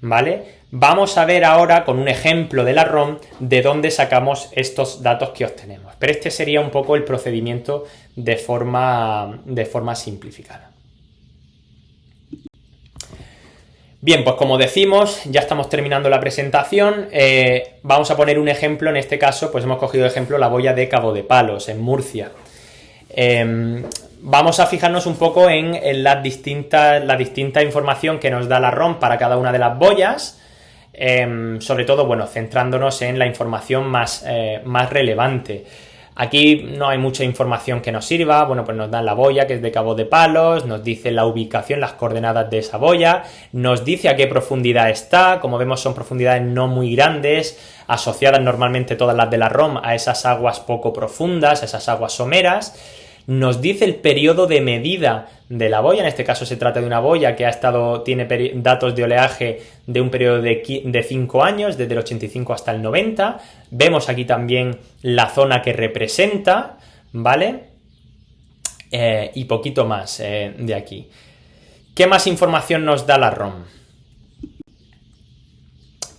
¿vale? Vamos a ver ahora con un ejemplo de la ROM de dónde sacamos estos datos que obtenemos, pero este sería un poco el procedimiento de forma simplificada. Bien, pues como decimos, ya estamos terminando la presentación. Vamos a poner un ejemplo, en este caso, pues hemos cogido de ejemplo la boya de Cabo de Palos, en Murcia. Vamos a fijarnos un poco en la distinta información que nos da la ROM para cada una de las boyas, sobre todo, bueno, centrándonos en la información más relevante. Aquí no hay mucha información que nos sirva, bueno, pues nos dan la boya, que es de Cabo de Palos, nos dice la ubicación, las coordenadas de esa boya, nos dice a qué profundidad está, como vemos son profundidades no muy grandes, asociadas normalmente todas las de la ROM a esas aguas poco profundas, a esas aguas someras. Nos dice el periodo de medida de la boya, en este caso se trata de una boya que tiene datos de oleaje de un periodo de 5 años, desde el 85 hasta el 90. Vemos aquí también la zona que representa, ¿vale? Y poquito más de aquí. ¿Qué más información nos da la ROM?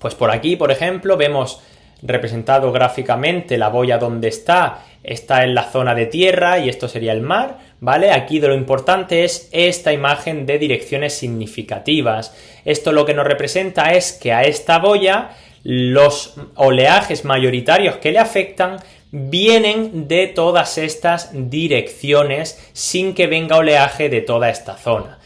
Pues por aquí, por ejemplo, vemos representado gráficamente la boya donde está en la zona de tierra y esto sería el mar, ¿vale? Aquí de lo importante es esta imagen de direcciones significativas. Esto lo que nos representa es que a esta boya los oleajes mayoritarios que le afectan vienen de todas estas direcciones sin que venga oleaje de toda esta zona.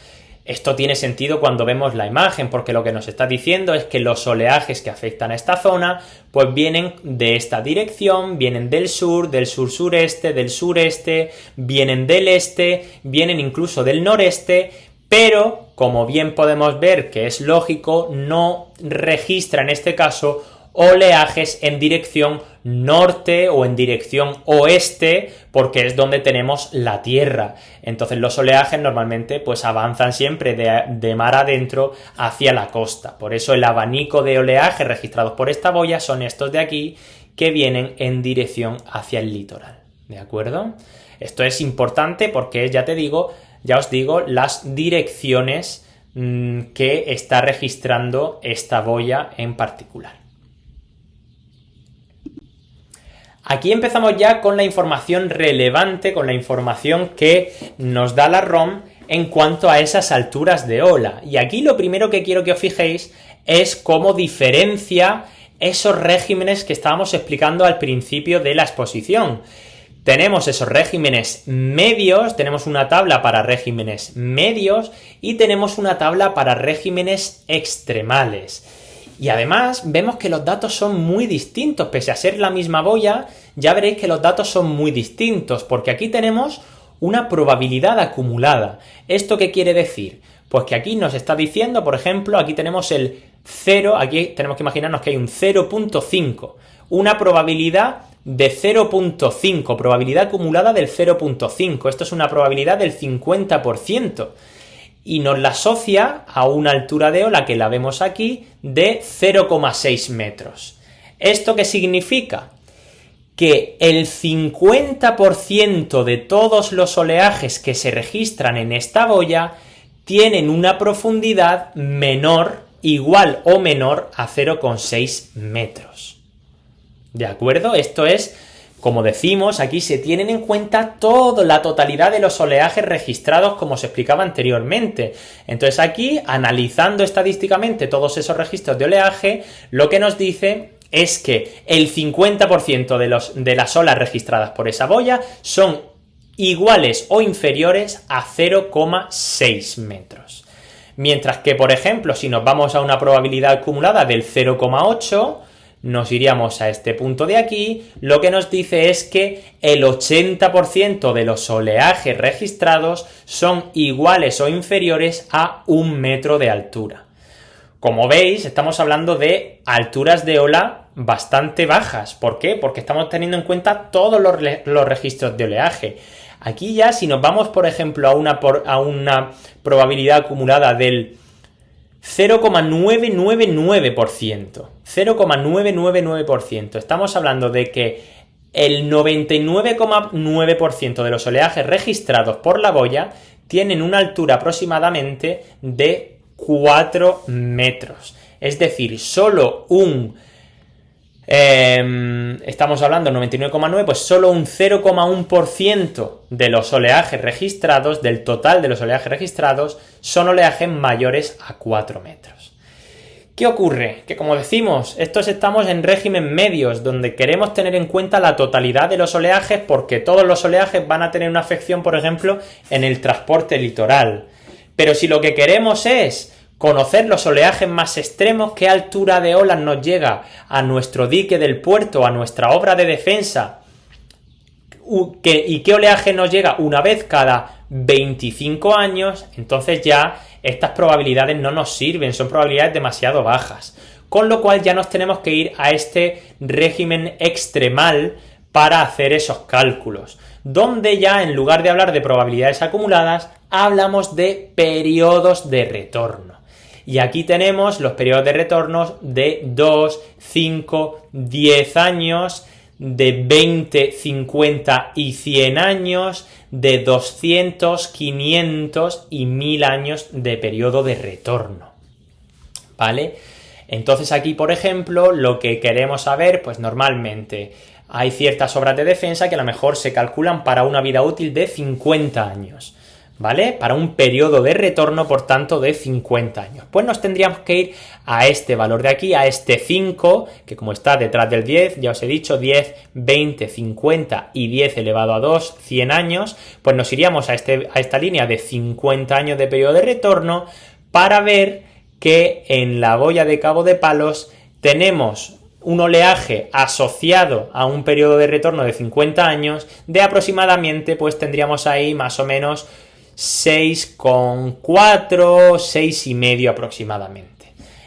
Esto tiene sentido cuando vemos la imagen, porque lo que nos está diciendo es que los oleajes que afectan a esta zona, pues vienen de esta dirección, vienen del sur-sureste, del sureste, vienen del este, vienen incluso del noreste, pero, como bien podemos ver que es lógico, no registra en este caso oleajes en dirección norte o en dirección oeste, porque es donde tenemos la tierra. Entonces los oleajes normalmente pues avanzan siempre de mar adentro hacia la costa. Por eso el abanico de oleajes registrados por esta boya son estos de aquí, que vienen en dirección hacia el litoral. ¿De acuerdo? Esto es importante porque ya os digo las direcciones que está registrando esta boya en particular. Aquí empezamos ya con la información relevante, con la información que nos da la ROM en cuanto a esas alturas de ola. Y aquí lo primero que quiero que os fijéis es cómo diferencia esos regímenes que estábamos explicando al principio de la exposición. Tenemos esos regímenes medios, tenemos una tabla para regímenes medios y tenemos una tabla para regímenes extremales. Y además vemos que los datos son muy distintos, pese a ser la misma boya, ya veréis que los datos son muy distintos, porque aquí tenemos una probabilidad acumulada. ¿Esto qué quiere decir? Pues que aquí nos está diciendo, por ejemplo, aquí tenemos el 0, aquí tenemos que imaginarnos que hay un 0.5, una probabilidad de 0.5, probabilidad acumulada del 0.5, esto es una probabilidad del 50%. Y nos la asocia a una altura de ola que la vemos aquí de 0,6 metros. ¿Esto qué significa? Que el 50% de todos los oleajes que se registran en esta boya tienen una profundidad menor, igual o menor a 0,6 metros. ¿De acuerdo? Esto es, como decimos, aquí se tienen en cuenta la totalidad de los oleajes registrados, como os explicaba anteriormente. Entonces aquí, analizando estadísticamente todos esos registros de oleaje, lo que nos dice es que el 50% de las olas registradas por esa boya son iguales o inferiores a 0,6 metros. Mientras que, por ejemplo, si nos vamos a una probabilidad acumulada del 0,8, nos iríamos a este punto de aquí, lo que nos dice es que el 80% de los oleajes registrados son iguales o inferiores a 1 metro de altura. Como veis, estamos hablando de alturas de ola bastante bajas. ¿Por qué? Porque estamos teniendo en cuenta todos los registros de oleaje. Aquí ya, si nos vamos, por ejemplo, a una probabilidad acumulada del 0,999%. 0,999%. Estamos hablando de que el 99,9% de los oleajes registrados por la boya tienen una altura aproximadamente de 4 metros. Es decir, solo estamos hablando 99,9, pues solo un 0,1% de los oleajes registrados, del total de los oleajes registrados, son oleajes mayores a 4 metros. ¿Qué ocurre? Que como decimos, estamos en régimen medios, donde queremos tener en cuenta la totalidad de los oleajes porque todos los oleajes van a tener una afección, por ejemplo, en el transporte litoral. Pero si lo que queremos es conocer los oleajes más extremos, qué altura de olas nos llega a nuestro dique del puerto, a nuestra obra de defensa, y qué oleaje nos llega una vez cada 25 años, entonces ya estas probabilidades no nos sirven, son probabilidades demasiado bajas. Con lo cual ya nos tenemos que ir a este régimen extremal para hacer esos cálculos, donde ya en lugar de hablar de probabilidades acumuladas, hablamos de periodos de retorno. Y aquí tenemos los periodos de retorno de 2, 5, 10 años, de 20, 50 y 100 años, de 200, 500 y 1000 años de periodo de retorno, ¿vale? Entonces aquí, por ejemplo, lo que queremos saber, pues normalmente hay ciertas obras de defensa que a lo mejor se calculan para una vida útil de 50 años, ¿vale? Para un periodo de retorno, por tanto, de 50 años. Pues nos tendríamos que ir a este valor de aquí, a este 5, que como está detrás del 10, ya os he dicho, 10, 20, 50 y 10 elevado a 2, 100 años, pues nos iríamos a esta línea de 50 años de periodo de retorno para ver que en la boya de Cabo de Palos tenemos un oleaje asociado a un periodo de retorno de 50 años de aproximadamente, pues tendríamos ahí más o menos 6,4, 6,5 aproximadamente.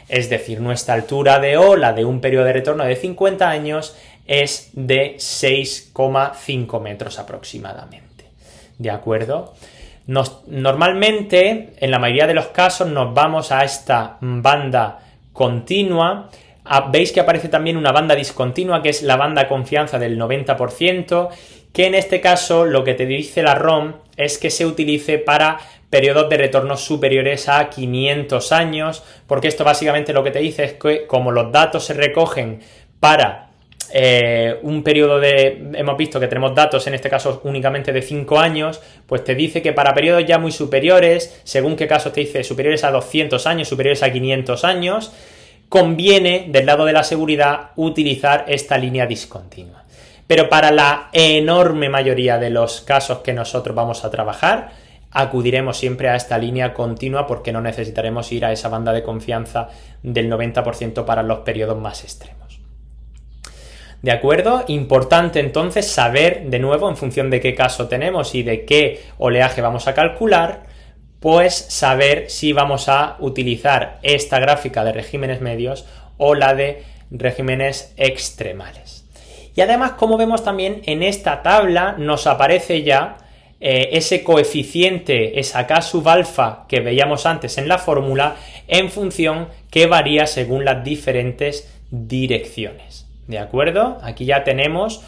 Es decir, nuestra altura de ola de un periodo de retorno de 50 años es de 6,5 metros aproximadamente. ¿De acuerdo? Normalmente, en la mayoría de los casos, nos vamos a esta banda continua. Veis que aparece también una banda discontinua, que es la banda de confianza del 90%, que en este caso lo que te dice la ROM es que se utilice para periodos de retorno superiores a 500 años, porque esto básicamente lo que te dice es que como los datos se recogen para un periodo hemos visto que tenemos datos en este caso únicamente de 5 años, pues te dice que para periodos ya muy superiores, según qué casos te dice superiores a 200 años, superiores a 500 años, conviene del lado de la seguridad utilizar esta línea discontinua. Pero para la enorme mayoría de los casos que nosotros vamos a trabajar, acudiremos siempre a esta línea continua porque no necesitaremos ir a esa banda de confianza del 90% para los periodos más extremos. ¿De acuerdo? Importante entonces saber, de nuevo, en función de qué caso tenemos y de qué oleaje vamos a calcular, pues saber si vamos a utilizar esta gráfica de regímenes medios o la de regímenes extremales. Y además, como vemos también en esta tabla, nos aparece ya ese coeficiente, esa K sub alfa que veíamos antes en la fórmula, en función que varía según las diferentes direcciones. ¿De acuerdo? Aquí ya tenemos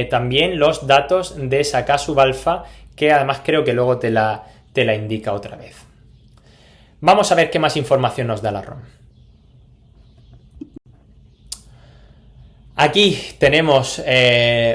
también los datos de esa K sub alfa, que además creo que luego te la indica otra vez. Vamos a ver qué más información nos da la ROM. Aquí tenemos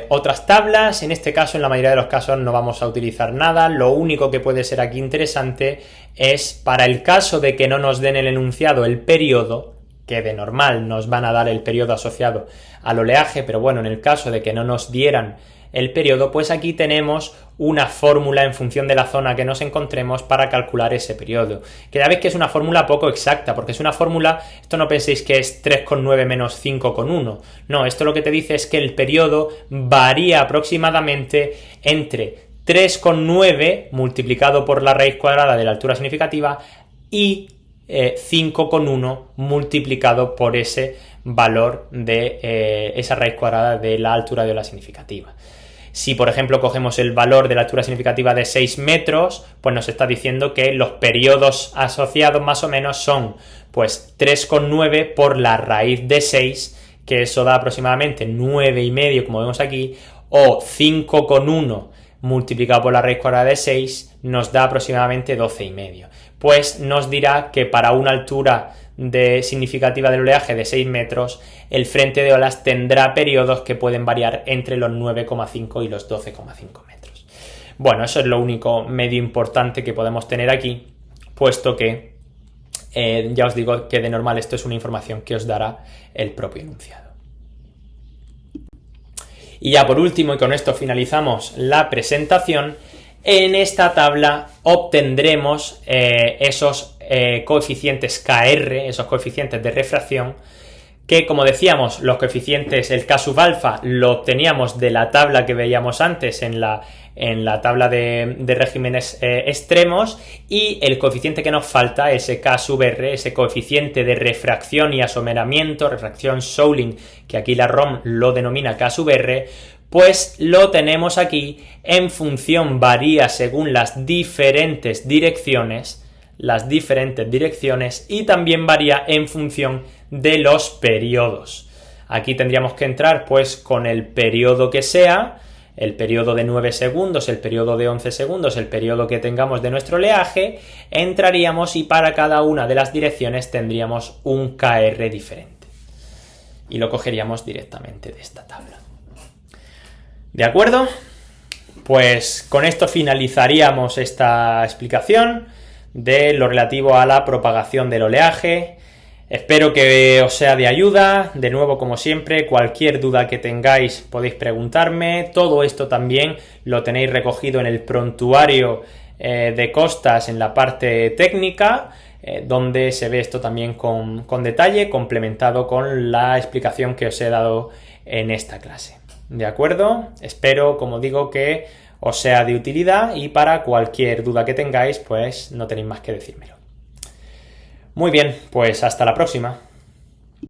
otras tablas. En este caso, en la mayoría de los casos no vamos a utilizar nada. Lo único que puede ser aquí interesante es para el caso de que no nos den el enunciado el periodo, que de normal nos van a dar el periodo asociado al oleaje, pero bueno, en el caso de que no nos dieran el periodo, pues aquí tenemos una fórmula en función de la zona que nos encontremos para calcular ese periodo. Que ya veis que es una fórmula poco exacta, porque es una fórmula, esto no penséis que es 3,9 menos 5,1. No, esto lo que te dice es que el periodo varía aproximadamente entre 3,9 multiplicado por la raíz cuadrada de la altura significativa y 5,1 multiplicado por ese valor de esa raíz cuadrada de la altura de la significativa. Si, por ejemplo, cogemos el valor de la altura significativa de 6 metros, pues nos está diciendo que los periodos asociados más o menos son pues 3,9 por la raíz de 6, que eso da aproximadamente 9,5, como vemos aquí, o 5,1 multiplicado por la raíz cuadrada de 6 nos da aproximadamente 12,5. Pues nos dirá que para una altura significativa del oleaje de 6 metros, el frente de olas tendrá periodos que pueden variar entre los 9,5 y los 12,5 metros. Bueno, eso es lo único medio importante que podemos tener aquí, puesto que Ya os digo que de normal esto es una información que os dará el propio enunciado. Y ya por último, y con esto finalizamos la presentación, en esta tabla obtendremos esos coeficientes KR, esos coeficientes de refracción, que como decíamos, los coeficientes, el K sub alfa lo obteníamos de la tabla que veíamos antes en la tabla de regímenes extremos, y el coeficiente que nos falta, ese K sub R, ese coeficiente de refracción y asomeramiento, refracción Shouling, que aquí la ROM lo denomina K sub R, pues lo tenemos aquí en función, varía según las diferentes direcciones, y también varía en función de los periodos. Aquí tendríamos que entrar pues con el periodo que sea, el periodo de 9 segundos, el periodo de 11 segundos, el periodo que tengamos de nuestro oleaje, entraríamos y para cada una de las direcciones tendríamos un KR diferente. Y lo cogeríamos directamente de esta tabla. ¿De acuerdo? Pues con esto finalizaríamos esta explicación de lo relativo a la propagación del oleaje. Espero que os sea de ayuda. De nuevo, como siempre, cualquier duda que tengáis podéis preguntarme. Todo esto también lo tenéis recogido en el prontuario de costas en la parte técnica, donde se ve esto también con detalle, complementado con la explicación que os he dado en esta clase. ¿De acuerdo? Espero, como digo, que os sea de utilidad, y para cualquier duda que tengáis, pues no tenéis más que decírmelo. Muy bien, pues hasta la próxima.